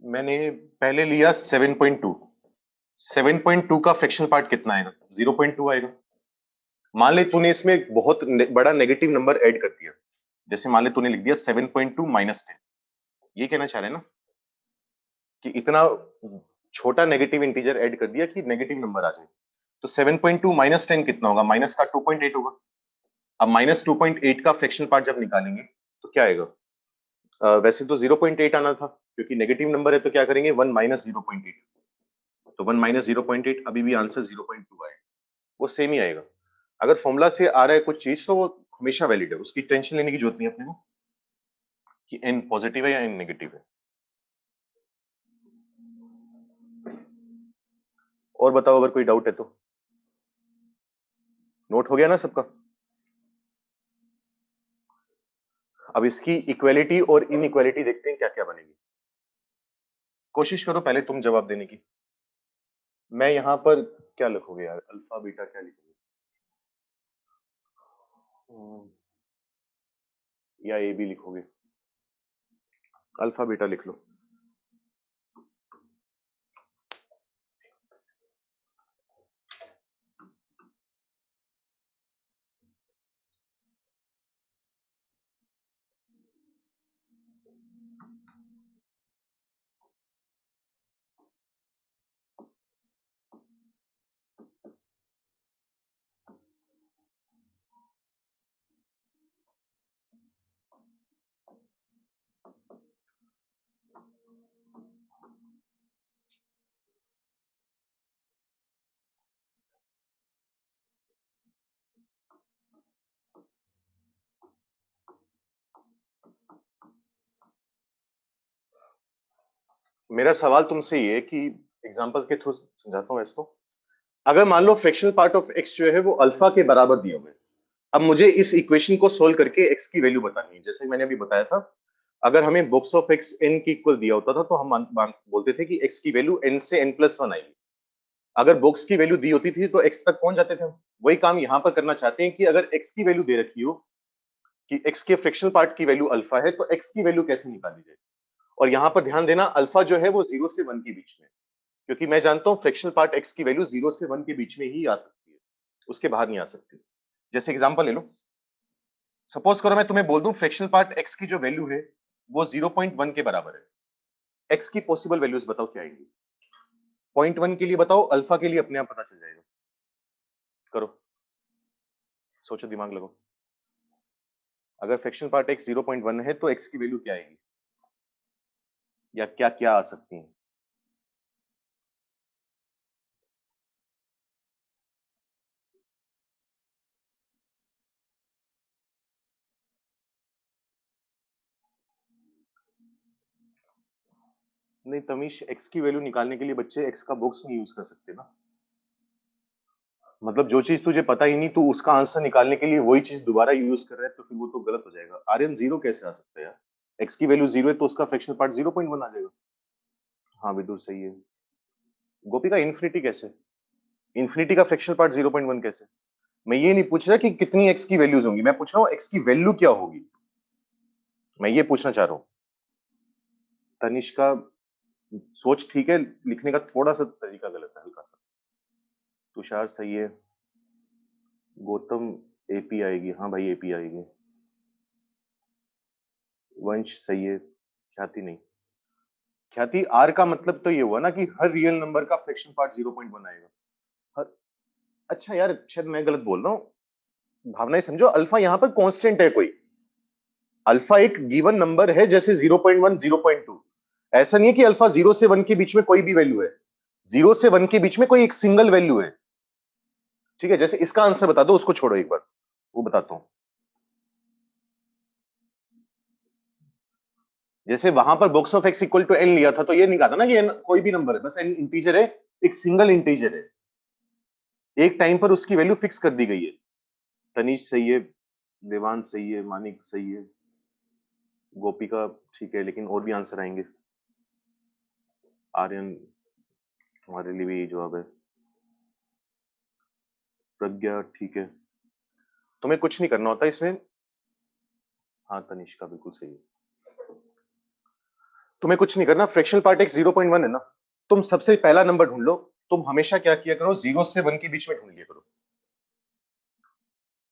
मैंने पहले लिया 7.2, 7.2 का फ्रैक्शनल पार्ट कितना आएगा, 0.2 आएगा। मान ले तूने इसमें एक बहुत बड़ा नेगेटिव नंबर ऐड कर दिया, जैसे मान ले तूने लिख दिया 7.2 -10। ये कहना चाह रहे हैं ना कि इतना छोटा नेगेटिव इंटीजर ऐड कर दिया कि नेगेटिव नंबर आ जाए। तो 7.2 -10 कितना होगा, माइनस का 2.8 होगा। अब -2.8 का फ्रैक्शनल पार्ट जब निकालेंगे तो क्या आएगा, वैसे तो 0.8 आना था, क्योंकि नेगेटिव नंबर है तो क्या करेंगे, 1 - 0.8, तो 1 - 0.8 अभी भी आंसर 0.2 आएगा, वो सेम ही आएगा। अगर फॉर्मूला से आ रहा है कुछ चीज तो वो हमेशा वैलिड है, उसकी टेंशन लेने की जरूरत नहीं है अपने को कि n पॉजिटिव है या n नेगेटिव है। और बताओ अगर कोई डाउट है तो। नोट हो गया ना सबका। अब इसकी इक्वेलिटी और इनइक्वेलिटी देखते हैं क्या क्या बनेगी। कोशिश करो पहले तुम जवाब देने की। मैं यहां पर क्या लिखोगे यार, अल्फा बीटा क्या लिखोगे? या ए बी लिखोगे? अल्फा बीटा लिख लो। मेरा सवाल तुमसे ये है कि एग्जांपल के थ्रू समझाता हूँ इसको। अगर मान लो फ्रैक्शनल पार्ट ऑफ एक्स जो है वो अल्फा के बराबर दिए हुए हैं, अब मुझे इस इक्वेशन को सोल्व करके एक्स की वैल्यू बतानी है। जैसे मैंने अभी बताया था, अगर हमें बॉक्स ऑफ एक्स एन की इक्वल दिया होता था तो हम बोलते थे कि एक्स की वैल्यू एन से एन प्लस वन आएगी। अगर बॉक्स की वैल्यू दी होती थी तो एक्स तक पहुंच जाते थे हम। वही काम यहाँ पर करना चाहते हैं कि अगर एक्स की वैल्यू दे रखी हो कि एक्स के फ्रैक्शनल पार्ट की वैल्यू अल्फा है, तो एक्स की वैल्यू कैसे निकाली जाए। और यहाँ पर ध्यान देना, अल्फा जो है वो 0 से 1 के बीच में, क्योंकि मैं जानता हूँ फ्रैक्शनल पार्ट एक्स की वैल्यू 0 से 1 के बीच में ही आ सकती है, उसके बाहर नहीं आ सकती। जैसे एग्जांपल ले लो, सपोज करो मैं तुम्हें बोल दूं फ्रैक्शनल पार्ट एक्स की जो वैल्यू है वो 0.1 के बराबर है। एक्स की पॉसिबल वैल्यूज बताओ क्या आएंगी? 0.1 के लिए बताओ, अल्फा के लिए अपने आप पता चल जाएगा। करो, सोचो, दिमाग लगाओ। अगर फ्रैक्शनल पार्ट एक्स 0.1 है तो एक्स की वैल्यू क्या आएगी, या क्या क्या आ सकती है? नहीं तमीश, एक्स की वैल्यू निकालने के लिए बच्चे एक्स का बॉक्स नहीं यूज कर सकते ना। मतलब जो चीज तुझे पता ही नहीं, तू उसका आंसर निकालने के लिए वही चीज दोबारा यूज कर रहा है, तो फिर वो तो गलत हो जाएगा। आर्यन जीरो कैसे आ सकता है यार? एक्स की वैल्यू जीरो है तो उसका फ्रैक्शनल पार्ट 0.1 आ जाएगा। हाँ विदुर सही है। गोपी का इन्फिनिटी कैसे? इन्फिनिटी का फ्रैक्शनल पार्ट 0.1 कैसे? मैं ये नहीं पूछ रहा कि कितनी एक्स की वैल्यूज होंगी, मैं पूछ रहा हूँ एक्स की वैल्यू क्या होगी, मैं ये पूछना चाह रहा हूँ। तनिष्का, सोच ठीक है, लिखने का थोड़ा सा तरीका गलत है, हल्का सा। तुषार सही है। गौतम एपी आएगी, हाँ भाई एपी आएगी। वंश सही है। ख्याति नहीं। ख्याति, आर का मतलब तो ये हुआ ना कि हर रियल नंबर का फ्रैक्शन पार्ट 0.1 आएगा। हर, अच्छा यार शायद मैं गलत बोल रहा हूँ। भावनाएं समझो, अल्फा यहाँ पर कांस्टेंट है कोई। अल्फा एक गिवन नंबर है, जैसे 0.1 0.2। ऐसा नहीं है कि अल्फा 0 से 1 के बीच में कोई भी वैल्यू है। 0 से 1 के बीच में कोई एक सिंगल वैल्यू है। ठीक है, जैसे इसका आंसर बता दो, उसको छोड़ो एक बार, वो बताता हूं। जैसे वहां पर box of x equal to n लिया था, तो ये नहीं कहा था ना कि n कोई भी नंबर है, बस एन इंटीजर है, एक सिंगल इंटीजर है, एक टाइम पर उसकी वैल्यू फिक्स कर दी गई है। तनीश सही है, देवान सही है, मानिक सही है, गोपिका ठीक है, लेकिन और भी आंसर आएंगे। आर्यन, तुम्हारे लिए भी यही जवाब है। प्रज्ञा ठीक है। तुम्हें कुछ नहीं करना होता इसमें। हाँ तनिष्का बिल्कुल सही है। तुम्हें कुछ नहीं करना, फ्रैक्शनल पार्ट एक्स 0.1 है ना, तुम सबसे पहला नंबर ढूंढ लो। तुम हमेशा क्या किया करो, 0 से 1 के बीच में ढूंढ लिया करो।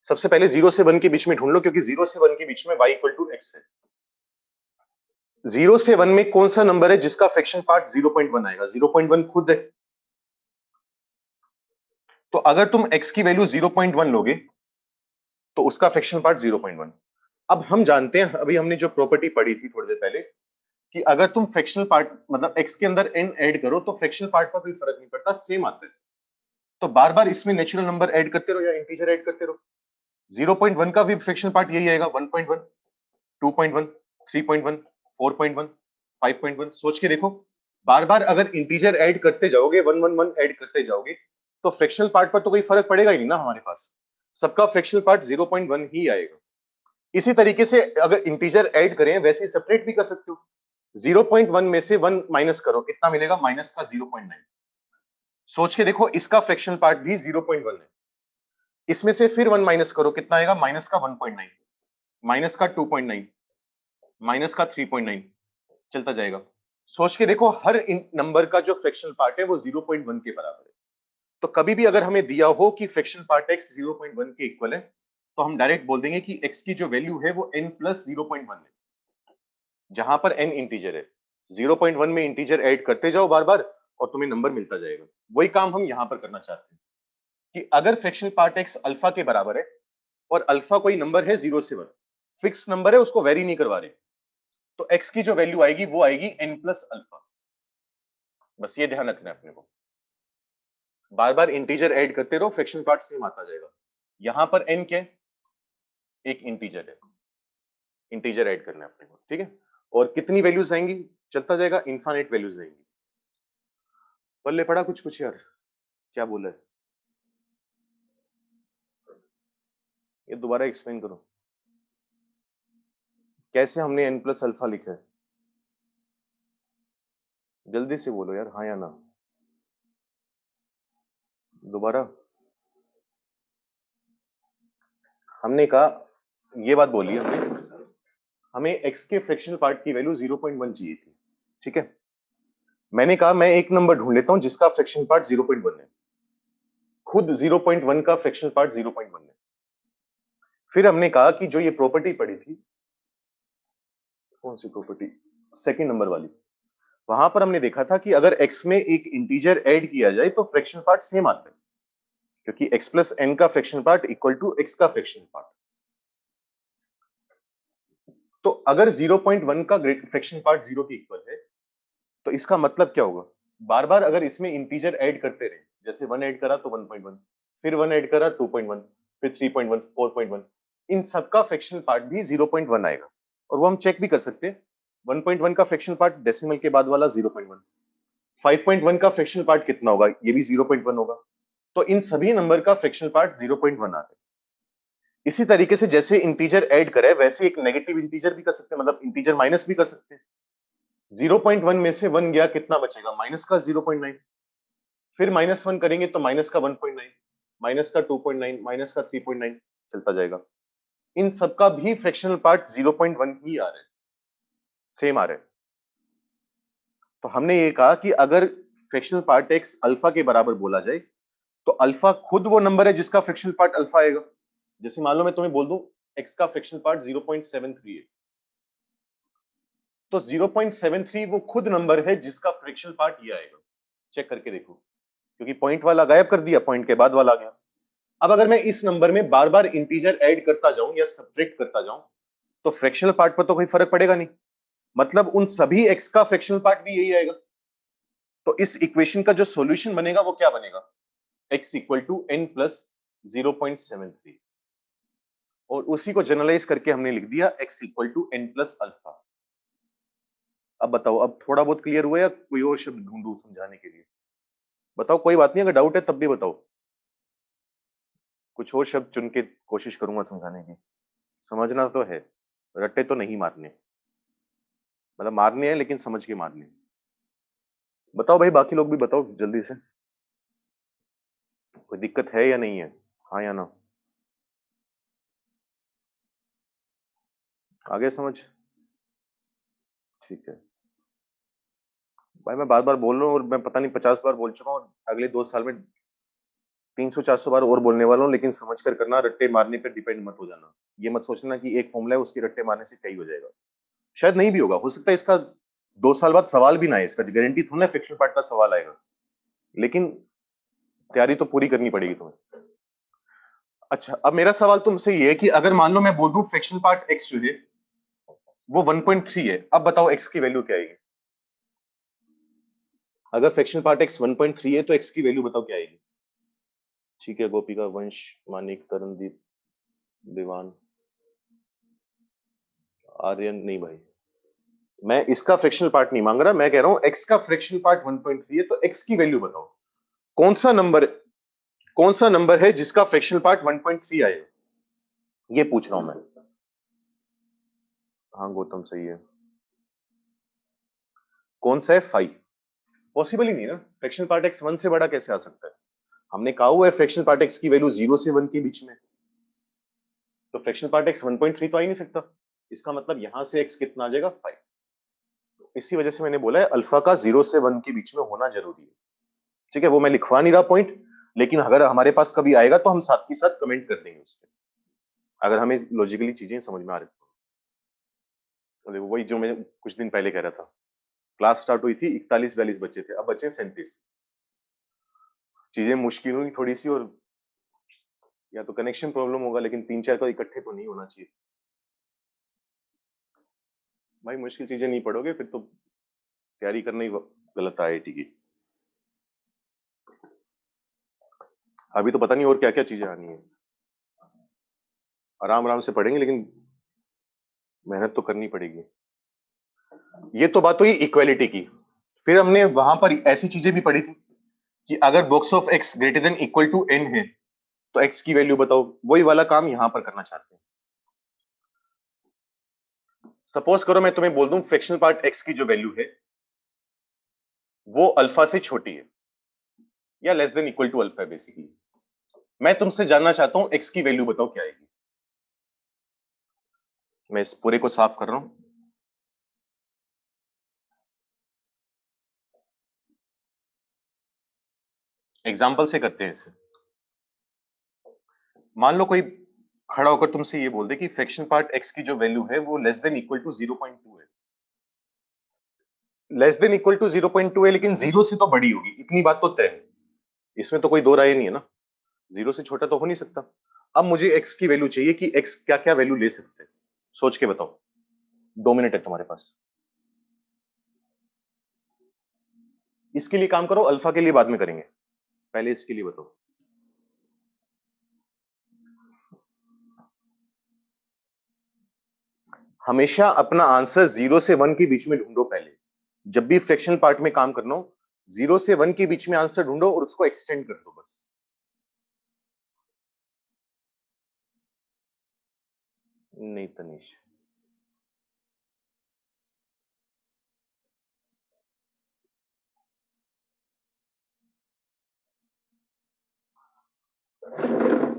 सबसे पहले 0 से 1 के बीच में ढूंढ लो, क्योंकि 0 से 1 के बीच में y इक्वल टू एक्स है। 0 से 1 में कौन सा नंबर है जिसका फ्रैक्शन पार्ट 0.1 आएगा? 0.1 खुद है। तो अगर तुम x की वैल्यू 0.1 लोगे तो उसका फ्रैक्शन पार्ट 0.1। अब हम जानते हैं, अभी हमने जो प्रॉपर्टी पढ़ी थी थोड़ी देर पहले, कि अगर तुम फ्रैक्शनल पार्ट मतलब x के अंदर n ऐड करो तो फ्रैक्शनल पार्ट पर कोई फर्क नहीं पड़ता, सेम आता है। तो बार बार इसमें नेचुरल नंबर ऐड करते रहो या इंटीजर ऐड करते रहो। 0.1 का भी फ्रैक्शनल पार्ट यही आएगा, 1.1, 2.1, 3.1, 4.1, 5.1। सोच के देखो, बार बार अगर इंटीजर ऐड करते जाओगे, 111 ऐड करते जाओगे, तो फ्रैक्शनल पार्ट पर तो कोई फर्क पड़ेगा ही नहीं ना हमारे पास। सबका फ्रैक्शनल पार्ट 0.1 ही आएगा। इसी तरीके से अगर इंटीजर ऐड करें, वैसे सेपरेट भी कर सकते हो। 0.1 में से 1 माइनस करो, कितना मिलेगा? माइनस का 0.9। सोच के देखो, इसका फ्रैक्शनल पार्ट भी 0.1 है, इसमें से फिर 1 माइनस करो, कितना आएगा? माइनस का 1.9, माइनस का 2.9, माइनस का 3.9, चलता जाएगा। सोच के देखो, हर नंबर का जो फ्रैक्शनल पार्ट है वो 0.1 के बराबर है। तो कभी भी अगर हमें दिया हो कि फ्रैक्शनल पार्ट x 0.1 के इक्वल है, तो हम डायरेक्ट बोल देंगे कि x की जो वैल्यू है वो n प्लस 0.1 है, जहां पर n इंटीजर है। 0.1 में इंटीजर ऐड करते जाओ बार बार और तुम्हें नंबर मिलता जाएगा। वही काम हम यहां पर करना चाहते हैं कि अगर फ्रैक्शनल पार्ट x अल्फा के बराबर है और अल्फा कोई नंबर है 0 से 1, फिक्स नंबर है, उसको वेरी नहीं करवा रहे, तो x की जो वैल्यू आएगी वो आएगी n प्लस अल्फा। बस ये ध्यान रखना है अपने को, बार बार इंटीजर ऐड करते रहो, फ्रैक्शनल पार्ट सेम आता जाएगा। यहां पर n क्या है? एक इंटीजर है, इंटीजर ऐड करना है अपने को, ठीक है। और कितनी वैल्यूज आएंगी? चलता जाएगा, इनफाइनाइट वैल्यूज आएंगी। पल्ले पड़ा कुछ कुछ यार, क्या बोला है? ये दोबारा एक्सप्लेन करो, कैसे हमने n प्लस अल्फा लिखा है? जल्दी से बोलो यार, हाँ या ना। दोबारा। हमने कहा, ये बात बोली हमने, हमें x के फ्रैक्शनल पार्ट की वैल्यू 0.1 चाहिए थी, ठीक है। मैंने कहा मैं एक नंबर ढूंढ लेता हूं जिसका फ्रैक्शनल पार्ट 0.1 है। खुद 0.1 का फ्रैक्शनल पार्ट 0.1 है। फिर हमने कहा कि जो ये प्रॉपर्टी पड़ी थी, कौन सी प्रॉपर्टी? सेकंड नंबर वाली। वहां पर हमने देखा था कि अगर x में एक इंटीजर ऐड किया जाए तो फ्रैक्शनल पार्ट सेम आता है, क्योंकि x प्लस n का fractional part equal to x का फ्रैक्शनल पार्ट। तो अगर 0.1 का फ्रैक्शनल पार्ट 0 के इक्वल है, तो इसका मतलब क्या होगा? बार बार अगर इसमें इंटीजर ऐड करते रहे, जैसे 1 ऐड करा तो 1.1, फिर 1 ऐड करा 2.1, फिर 3.1, 4.1, इन सबका फ्रैक्शनल पार्ट भी 0.1 आएगा। और वो हम चेक भी कर सकते हैं। 1.1 का फ्रैक्शनल पार्ट डेसिमल के बाद वाला 0.1, 5.1 का फ्रैक्शनल पार्ट कितना होगा? ये भी 0.1 होगा। तो इन सभी नंबर का फ्रैक्शनल पार्ट 0.1 आता है। इसी तरीके से जैसे इंटीजर ऐड करे, वैसे एक नेगेटिव इंटीजर भी कर सकते हैं, मतलब इंटीजर माइनस भी कर सकते हैं। 0.1 में से 1 गया, कितना बचेगा? माइनस का 0.9। फिर माइनस 1 करेंगे तो माइनस का 1.9, माइनस का 2.9, माइनस का 3.9, चलता जाएगा। इन सबका भी फ्रैक्शनल पार्ट 0.1 ही आ रहा है, सेम आ रहा है। तो हमने ये कहा कि अगर फ्रैक्शनल पार्ट x अल्फा के बराबर बोला जाए, तो अल्फा खुद वो नंबर है जिसका फ्रैक्शनल पार्ट अल्फा आएगा। जैसे मान लो मैं तुम्हें बोल दूं x का फ्रैक्शनल पार्ट 0.73 है, तो 0.73 वो खुद नंबर है जिसका फ्रैक्शनल पार्ट ये आएगा। चेक करके देखो, क्योंकि पॉइंट वाला गायब कर दिया, पॉइंट के बाद वाला आ गया। अब अगर मैं इस नंबर में बार बार इंटीजर ऐड करता जाऊं या सब्ट्रैक्ट करता जाऊं, तो फ्रैक्शनल पार्ट पर तो कोई फर्क पड़ेगा नहीं, मतलब उन सभी x का फ्रैक्शनल पार्ट भी यही आएगा। तो इस इक्वेशन का जो सॉल्यूशन बनेगा वो क्या बनेगा? x equal to n plus 0.73, और उसी को जनरलाइज करके हमने लिख दिया x equal to n plus alpha. अब बताओ, अब थोड़ा बहुत क्लियर हुआ या कोई और शब्द ढूंढूं समझाने के लिए? बताओ, कोई बात नहीं, अगर डाउट है तब भी बताओ, कुछ और शब्द चुन के कोशिश करूंगा समझाने की। समझना तो है, रट्टे तो नहीं मारने, मतलब मारने हैं लेकिन समझ के मारने हैं। बताओ भाई, बाकी लोग भी बताओ जल्दी से, कोई दिक्कत है या नहीं है? हाँ या ना? आगे समझ? ठीक है भाई, मैं बार बार बोल रहा हूँ और मैं पता नहीं 50 बार बोल चुका हूँ, अगले 2 साल में 300-400 बार और बोलने वाला हूँ, लेकिन समझ कर करना, रट्टे मारने पर डिपेंड मत हो जाना। ये मत सोचना कि एक फॉर्मूला है उसके रट्टे मारने से सही हो जाएगा, शायद नहीं भी होगा, हो सकता है इसका 2 साल बाद सवाल भी ना आए, इसका गारंटी थोड़ा ना फ्रैक्शनल पार्ट का सवाल आएगा, लेकिन तैयारी तो पूरी करनी पड़ेगी तुम्हें। अच्छा, अब मेरा सवाल तुमसे ये है कि अगर मान लो मैं बोल दूं फ्रैक्शनल पार्ट x जो है वो 1.3 है, अब बताओ x की वैल्यू क्या आएगी? अगर फ्रैक्शनल पार्ट x 1.3 है तो x की वैल्यू बताओ क्या आएगी? ठीक है, गोपिका, वंश, मानिक, तरनदीप, दीवान, आर्यन, नहीं भाई, मैं इसका फ्रैक्शनल पार्ट नहीं मांग रहा, मैं कह रहा हूं x का फ्रैक्शनल पार्ट 1.3 है, तो x की वैल्यू बताओ। कौन सा नंबर, कौन सा नंबर है जिसका फ्रैक्शनल पार्ट 1.3 आएगा, ये पूछ रहा हूं मैं। हाँ गौतम, सही है। कौन सा है? 5। पॉसिबल ही नहीं ना, फ्रैक्शनल पार्ट x 1 से बड़ा कैसे आ सकता है? हमने कहा हुआ है फ्रैक्शनल पार्ट x की वैल्यू 0 से 1 के बीच में, तो फ्रैक्शनल पार्ट x 1.3 तो आ ही नहीं सकता। इसका मतलब यहां से x कितना आ जाएगा 5। इसी वजह से मैंने बोला है अल्फा का 0 से 1 के बीच में होना जरूरी है। ठीक है, वो मैं लिखवा नहीं रहा पॉइंट, लेकिन अगर हमारे पास कभी आएगा तो हम साथ के साथ कमेंट कर देंगे उस पर, अगर हमें लॉजिकली चीजें समझ में आ रही तो। देखो वही जो मैं कुछ दिन पहले कह रहा था, क्लास स्टार्ट हुई थी 41-42 बच्चे थे, अब बचे 37। चीजें मुश्किल हुई थोड़ी सी, और या तो कनेक्शन प्रॉब्लम होगा, लेकिन 3-4 तो इकट्ठे तो नहीं होना चाहिए। भाई मुश्किल चीजें नहीं पढ़ोगे फिर तो तैयारी करना ही गलत है आईआईटी की। अभी तो पता नहीं और क्या क्या चीजें आनी है, आराम आराम से पढ़ेंगे, लेकिन मेहनत तो करनी पड़ेगी। ये तो बात हुई इक्वालिटी की। फिर हमने वहां पर ऐसी चीजें भी पढ़ी थी कि अगर box of x greater than equal to n है तो एक्स की वैल्यू बताओ। वही वाला काम यहां पर करना चाहते हैं। सपोज करो मैं तुम्हें बोल दूं फ्रैक्शनल पार्ट एक्स की जो वैल्यू है वो अल्फा से छोटी है या less than equal to alpha basically. मैं तुमसे जानना चाहता हूं एक्स की वैल्यू बताओ क्या आएगी। मैं इस पूरे को साफ कर रहा हूं। एग्जाम्पल से करते हैं इसे। मान लो कोई खड़ा होकर तुमसे ये बोल दे कि फ्रैक्शन पार्ट एक्स की जो वैल्यू है वो लेस देन इक्वल टू 0.2 है। लेस देन इक्वल टू 0.2 है, लेकिन जीरो से तो बड़ी होगी, इतनी बात तो तय है, इसमें तो कोई दो राय नहीं है ना। जीरो से छोटा तो हो नहीं सकता। अब मुझे एक्स की वैल्यू चाहिए कि एक्स क्या क्या वैल्यू ले सकते हैं, सोच के बताओ। 2 मिनट है तुम्हारे पास। इसके लिए काम करो, अल्फा के लिए बाद में करेंगे, पहले इसके लिए बताओ। हमेशा अपना आंसर 0 से 1 के बीच में ढूंढो पहले। जब भी फ्रैक्शन पार्ट में काम करना हो, 0 से 1 के बीच में आंसर ढूंढो और उसको एक्सटेंड कर दो बस। नहीं तनीश,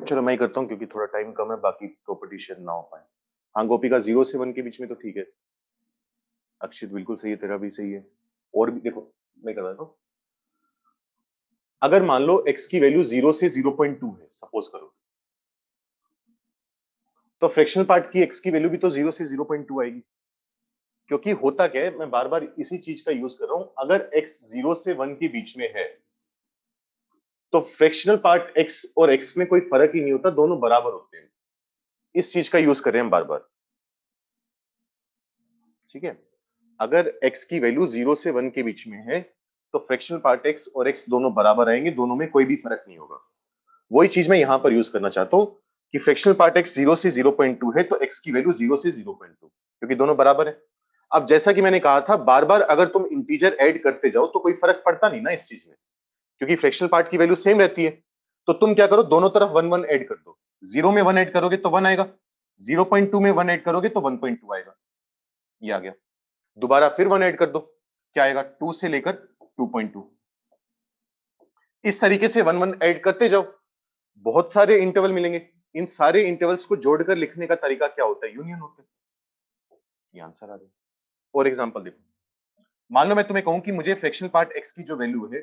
चलो मैं ही करता हूं क्योंकि थोड़ा टाइम कम है, बाकी प्रॉपर्टी शेयर ना हो पाए। हाँ गोपिका, 0 से 1 के बीच में तो ठीक है। अक्षित बिल्कुल सही है, तेरा भी सही है। और भी देखो, मैं कर रहा हूं। अगर मान लो x की वैल्यू 0 से 0.2 है सपोज करो, तो फ्रैक्शनल पार्ट की x की वैल्यू भी तो 0 से 0.2 आएगी। क्योंकि होता क्या है, मैं बार बार इसी चीज का यूज कर रहा हूं, अगर x 0 से 1 के बीच में है तो फ्रैक्शनल पार्ट x और x में कोई फर्क ही नहीं होता, दोनों बराबर होते हैं। इस चीज का यूज कर रहे हैं हम बार बार। ठीक है, अगर x की वैल्यू 0 से 1 के बीच में है तो फ्रैक्शनल पार्ट x और x दोनों बराबर आएंगे, दोनों में कोई भी फर्क नहीं होगा। वही चीज मैं यहां पर यूज करना चाहता हूं कि फ्रैक्शनल पार्ट x 0 से 0.2 है तो x की वैल्यू 0 से 0.2, क्योंकि दोनों बराबर है। अब जैसा कि मैंने कहा था, बार बार अगर तुम इंटीजर ऐड करते जाओ तो कोई फर्क पड़ता नहीं ना इस चीज में, क्योंकि फ्रैक्शनल पार्ट की वैल्यू सेम रहती है। तो तुम क्या करो, दोनों तरफ 1 1 ऐड कर दो। 0 में 1 ऐड करोगे तो 1 आएगा, 0.2 में 1 ऐड करोगे तो 1.2 आएगा। ये आ गया। दोबारा फिर 1 ऐड कर दो, क्या आएगा, 2 से लेकर 2.2। इस तरीके से 1 1 ऐड करते जाओ, बहुत सारे इंटरवल मिलेंगे। इन सारे इंटरवल्स को जोड़कर लिखने का तरीका क्या होता है, यूनियन होता है। ये आंसर आ गया। और एग्जांपल देखो, मान लो मैं तुम्हें कहूं कि मुझे फ्रैक्शनल पार्ट x की जो वैल्यू है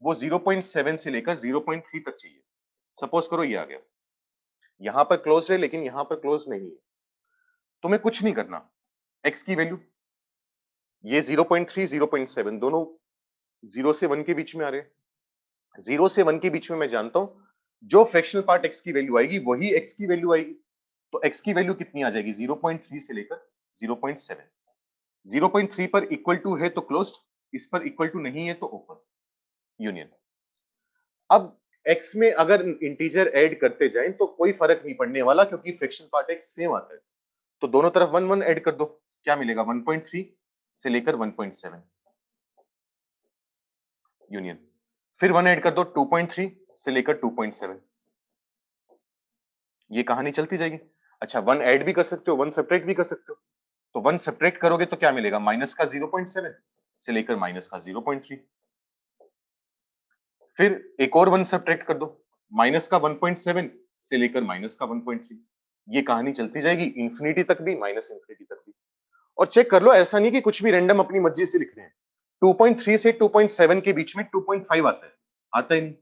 वो 0.7 से लेकर 0.3 तक चाहिए। सपोज करो ये आ गया, यहां पर क्लोज है लेकिन यहां पर क्लोज नहीं है। तुम्हें कुछ नहीं करना, x की वैल्यू ये 0.3 0.7 दोनों 0 से 1 के बीच में आ रहे हैं। 0 से 1 के बीच में मैं जानता हूं जो फ्रैक्शनल पार्ट x की वैल्यू आएगी वही x की वैल्यू आएगी। तो x की वैल्यू कितनी आ जाएगी, 0.3 से लेकर 0.7। 0.3 पर इक्वल टू है तो क्लोज्ड, इस पर इक्वल टू नहीं है तो ओपन, यूनियन। अब x में अगर इंटीजर ऐड करते जाएं तो कोई फर्क नहीं पड़ने वाला, क्योंकि फ्रैक्शन पार्ट x सेम आता है। तो दोनों तरफ 1 1 ऐड कर दो, क्या मिलेगा, 1.3 से लेकर 1.7 यूनियन। फिर 1 ऐड कर दो 2.3 से लेकर 2.7। ये कहानी चलती जाएगी। अच्छा, 1 ऐड भी कर सकते हो, 1 सब्ट्रैक्ट भी कर सकते हो। तो 1 सब्ट्रैक्ट करोगे तो क्या मिलेगा, माइनस का 0.7 से लेकर माइनस का 0.3। फिर एक और 1 सब्ट्रैक्ट कर दो, माइनस का 1.7 से लेकर माइनस का 1.3, ये कहानी चलती जाएगी इंफिनिटी तक भी, माइनस इंफिनिटी तक भी। और चेक कर लो, ऐसा नहीं कि कुछ भी रैंडम अपनी मर्जी से लिख रहे हैं। 2.3 से 2.7 के बीच में 2.5 आता है, आता ही नहीं।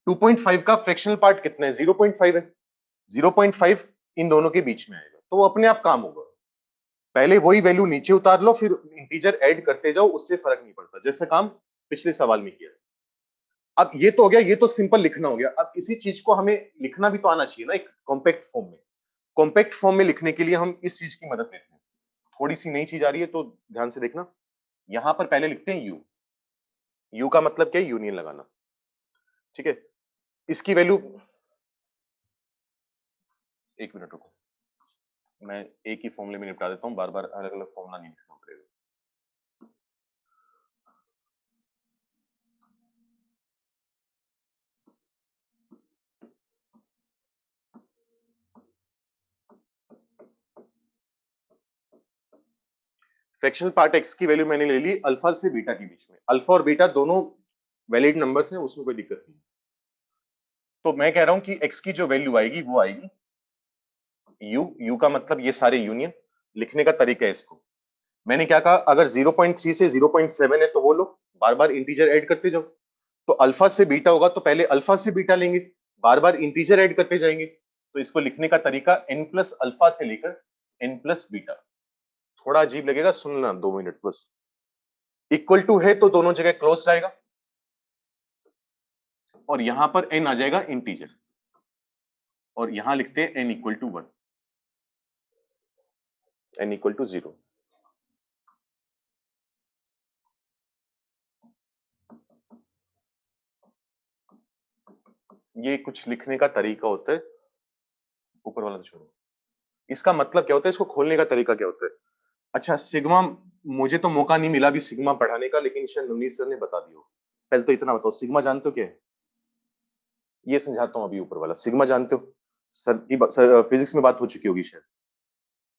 2.5 का फ्रैक्शनल पार्ट कितना है? 0.5 है। 0.5 इन दोनों के बीच में आएगा, तो वो अपने आप काम होगा। पहले वही वैल्यू नीचे उतार लो, फिर इंटीजर ऐड करते जाओ, उससे फर्क नहीं पड़ता, जैसे काम पिछले सवाल में किया। अब ये तो हो गया, ये तो सिंपल लिखना हो गया। अब इसी चीज को हमें लिखना भी तो आना चाहिए ना, एक कॉम्पैक्ट फॉर्म में। कॉम्पैक्ट फॉर्म में लिखने के लिए हम इस चीज की मदद लेते हैं। थोड़ी सी नई चीज आ रही है तो ध्यान से देखना। यहां पर पहले लिखते हैं यू। यू का मतलब क्या है? यूनियन लगाना। ठीक है, इसकी वैल्यू, एक मिनट रुको, मैं एक ही फॉर्मूले में निपटा देता हूं, बार बार अलग अलग फॉर्मूला नहीं लिखना पड़ेगा। फ्रैक्शनल पार्ट एक्स की वैल्यू मैंने ले ली अल्फा से बीटा के बीच में। अल्फा और बीटा दोनों वैलिड नंबर्स हैं, उसमें कोई दिक्कत नहीं। तो मैं कह रहा हूं कि एक्स की जो वैल्यू आएगी वो आएगी यू। यू का मतलब ये सारे यूनियन। लिखने का तरीका है इसको, मैंने क्या कहा, अगर 0.3 से 0.7 है तो वो लो, बार बार इंटीजर ऐड करते जाओ। तो अल्फा से बीटा होगा तो पहले अल्फा से बीटा लेंगे, बार बार इंटीजर ऐड करते जाएंगे। तो इसको लिखने का तरीका n प्लस अल्फा से लेकर n प्लस बीटा। थोड़ा अजीब लगेगा, सुनना 2 मिनट बस। इक्वल टू है तो दोनों जगह क्लोज आएगा, और यहां पर n आ जाएगा इंटीजर, और यहां लिखते हैं n equal to 1, n equal to 0। ये कुछ लिखने का तरीका होता है, ऊपर वाला तो छोड़ो। इसका मतलब क्या होता है, इसको खोलने का तरीका क्या होता है? अच्छा, सिग्मा, मुझे तो मौका नहीं मिला अभी सिग्मा पढ़ाने का, लेकिन शायद नवनीत सर ने बता दिया हो। पहले तो इतना बताओ, सिग्मा जानते हो क्या है? ये समझाता हूँ अभी ऊपर वाला। सिग्मा जानते हो? सर की फिजिक्स में बात हो चुकी होगी शायद,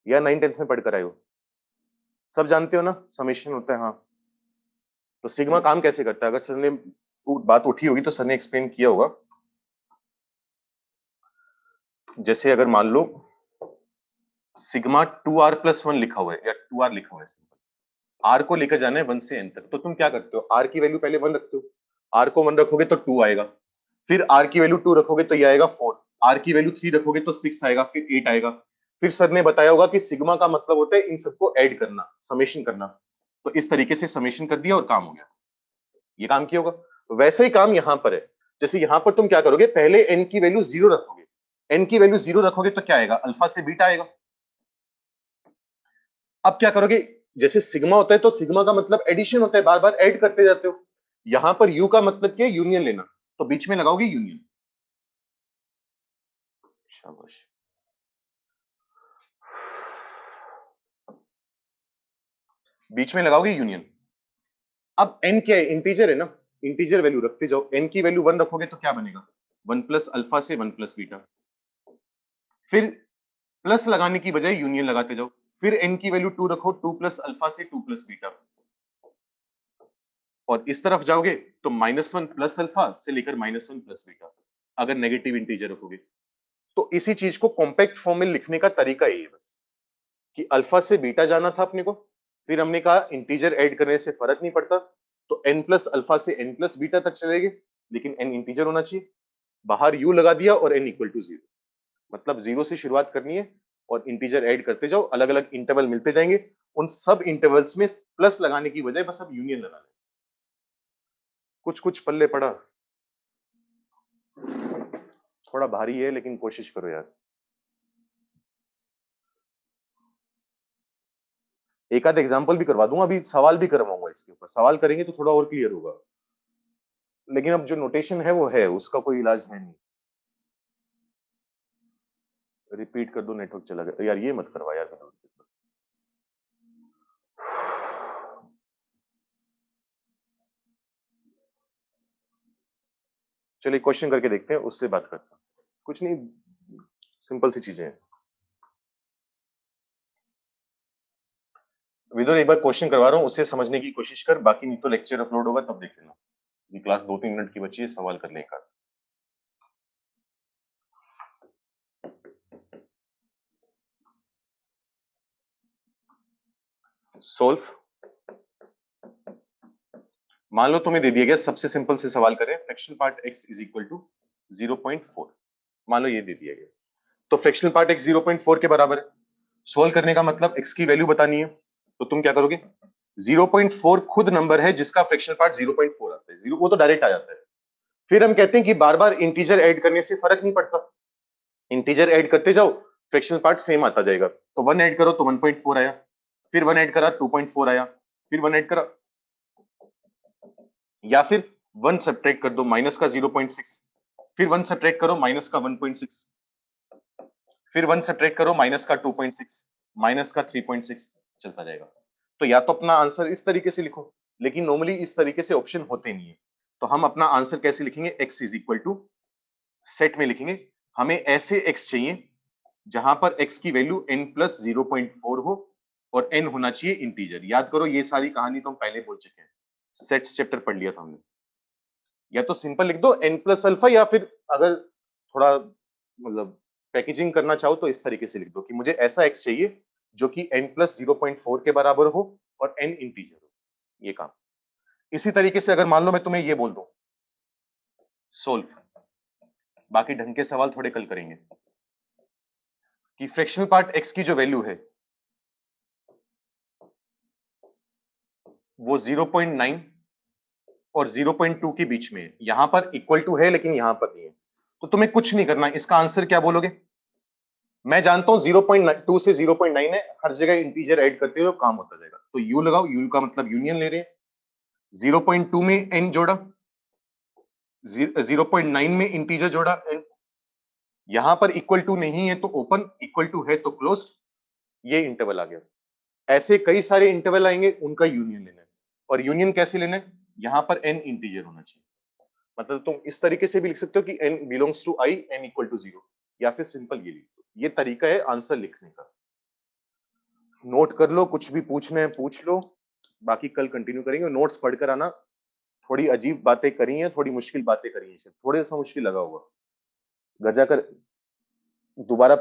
या 9th 10th में पढ़कर आए हो? सब जानते हो ना, समेशन होता है, हाँ। तो सिग्मा काम कैसे करता है? अगर सर ने बात उठी होगी तो सर ने एक्सप्लेन किया होगा। जैसे अगर मान लो सिग्मा 2r+1 लिखा हुआ है, या 2r लिखा हुआ है, आर को लेकर जाना है 1 से n तक, तो तुम क्या करते हो? आर की वैल्यू पहले 1 रखते हो, आर को 1 रखोगे तो 2 आएगा, फिर आर की वैल्यू 2 रखोगे तो ये आएगा 4, आर की वैल्यू 3 रखोगे तो 6 आएगा, फिर 8 आएगा। फिर सर ने बताया होगा कि सिग्मा का मतलब होता है इन सबको ऐड करना, समेशन करना। तो इस तरीके से समेशन कर दिया और काम हो गया, ये काम किया होगा। वैसे ही काम यहां पर है। जैसे यहां पर तुम क्या करोगे, पहले n की वैल्यू 0 रखोगे, n की वैल्यू 0 रखोगे तो क्या आएगा? अल्फा से बीटा आएगा। अब क्या करोगे, जैसे सिग्मा होता है तो सिग्मा का मतलब एडिशन होता है, बार बार ऐड करते जाते हो। यहां पर यू का मतलब क्या है? यूनियन लेना, तो बीच में लगाओगे यूनियन। शाबाश। बीच में लगाओगे यूनियन। अब n क्या है? इंटीजर है ना, इंटीजर वैल्यू रखते जाओ। n की वैल्यू 1 रखोगे तो क्या बनेगा? 1 प्लस अल्फा से 1 प्लस बीटा। फिर प्लस लगाने की बजाय यूनियन लगाते जाओ। फिर n की वैल्यू 2 रखो, 2 प्लस अल्फा से 2 प्लस बीटा। और इस तरफ जाओगे तो -1 प्लस अल्फा से लेकर -1 प्लस बीटा, अगर नेगेटिव इंटीजर रखोगे। तो इसी चीज को कॉम्पैक्ट फॉर्म में लिखने का तरीका ये है बस, कि अल्फा से बीटा जाना था अपने को, फिर हमने कहा इंटीजर ऐड करने से फर्क नहीं पड़ता, तो n प्लस अल्फा से n प्लस बीटा तक चलेंगे, लेकिन n इंटीजर होना चाहिए। बाहर u लगा दिया और n इक्वल टू 0, मतलब 0 से शुरुआत करनी है और इंटीजर ऐड करते जाओ, अलग अलग इंटरवल मिलते जाएंगे। उन सब इंटरवल्स में प्लस लगाने की बजाय बस अब यूनियन लगाना है। कुछ कुछ पल्ले पड़ा, थोड़ा भारी है लेकिन कोशिश करो यार। एक आध एग्जांपल भी करवा दूंगा, अभी सवाल भी करवाऊंगा इसके ऊपर, सवाल करेंगे तो थोड़ा और क्लियर होगा। लेकिन अब जो नोटेशन है वो है, उसका कोई इलाज है नहीं। रिपीट कर दो, नेटवर्क चला गया यार, ये मत करवा यार। चलिए क्वेश्चन करके देखते हैं, उससे बात करते हैं। कुछ नहीं, सिंपल सी चीजें हैं। विदुर एक बार क्वेश्चन करवा रहा हूँ, उससे समझने की कोशिश कर, बाकी नहीं तो लेक्चर अपलोड होगा तब देख लेना। ये क्लास 2-3 मिनट की बची है, सवाल कर लें का। सोल्व। मान लो तुम्हें दे दिया गया, सबसे सिंपल से सवाल करें, fractional part x is equal to 0.4। मान लो ये दे दिया गया, तो फ्रैक्शनल पार्ट x 0.4 के बराबर है। सोल्व करने का मतलब x की वैल्यू बतानी है, तो तुम क्या करोगे, 0.4 खुद नंबर है जिसका फ्रैक्शनल पार्ट 0.4 आता है, 0 वो तो डायरेक्ट आ जाता है। फिर हम कहते हैं कि बार बार इंटीजर ऐड करने से फर्क नहीं पड़ता, इंटीजर ऐड करते जाओ, फ्रैक्शनल पार्ट सेम आता जाएगा। तो 1 ऐड करो तो 1.4 आया, फिर 1 ऐड करा 2.4 आया, फिर 1 ऐड करा, या फिर 1 सब्ट्रैक्ट कर दो, माइनस का 0.6, फिर 1 सब्ट्रैक्ट करो, माइनस का 1.6, फिर 1 सब्ट्रैक्ट करो, माइनस का 2.6, माइनस का 3.6, चलता जाएगा। तो या तो अपना आंसर इस तरीके से लिखो, लेकिन नॉर्मली इस तरीके से ऑप्शन होते नहीं है। तो हम अपना आंसर कैसे लिखेंगे, x is equal to set में लिखेंगे, हमें ऐसे x चाहिए जहां पर x की वैल्यू n प्लस 0.4 हो और n होना चाहिए इंटीजर। याद करो ये सारी कहानी तो हम पहले बोल चुके हैं, सेट्स चैप्टर पढ़ लिया था हमने। या तो सिंपल लिख दो n प्लस अल्फा, या फिर अगर थोड़ा मतलब पैकेजिंग करना चाहो तो इस तरीके से लिख दो कि मुझे ऐसा x चाहिए जो कि n प्लस 0.4 के बराबर हो और n इंटीजर हो, ये काम। इसी तरीके से अगर मान लो मैं तुम्हें ये बोल दूं सोल्व, बाकी ढंग के सवाल थोड़े कल करेंगे, कि फ्रैक्शनल पार्ट x की जो वैल्यू है वो 0.9 और 0.2 के बीच में है। यहां पर इक्वल टू है लेकिन यहां पर नहीं है, तो तुम्हें कुछ नहीं करना, इसका आंसर क्या बोलोगे। मैं जानता हूं 0.2 से 0.9 है, हर जगह इंटीजर ऐड करते हो काम होता जाएगा, तो यू लगाओ, यू का मतलब यूनियन ले रहे हैं, 0.2 में n जोड़ा, 0.9 में इंटीजर जोड़ा n, यहां पर इक्वल टू नहीं है तो ओपन, इक्वल टू है तो क्लोज्ड, ये इंटरवल आ गया। ऐसे कई सारे इंटरवल आएंगे, उनका यूनियन लेना है, और यूनियन कैसे लेना है, यहां पर n इंटीजर होना चाहिए। मतलब तुम इस तरीके से भी लिख सकते हो कि n belongs to i, n equal to 0, या फिर सिंपल ये लिख दो। ये तरीका है आंसर लिखने का। नोट कर लो, कुछ भी पूछना है पूछ लो, बाकी कल कंटिन्यू करेंगे। नोट्स पढ़कर आना, थोड़ी अजीब बातें करी हैं, थोड़ी मुश्किल बातें करी हैं, थोड़े सा मुश्किल लगा होगा, घर जाकर दोबारा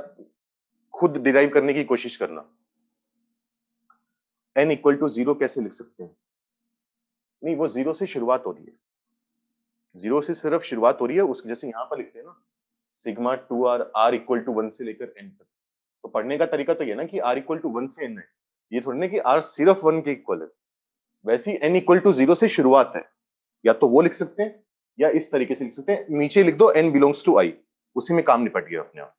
खुद डिराइव करने की कोशिश करना। n इक्वल टू 0 कैसे लिख सकते हैं, नहीं वो 0 से शुरुआत हो रही है, 0 से सिर्फ शुरुआत हो रही है, उसकी जैसे यहां पर लिखते हैं ना sigma 2r, r equal to 1 से लेकर n तक। तो पढ़ने का तरीका तो ये ना कि r इक्वल टू 1 से n है, ये थोड़ी ना कि r सिर्फ 1 के इक्वल है। वैसे ही n इक्वल टू 0 से शुरुआत है, या तो वो लिख सकते हैं या इस तरीके से लिख सकते हैं, नीचे लिख दो n बिलोंग्स टू i, उसी में काम निपट गया अपने आप।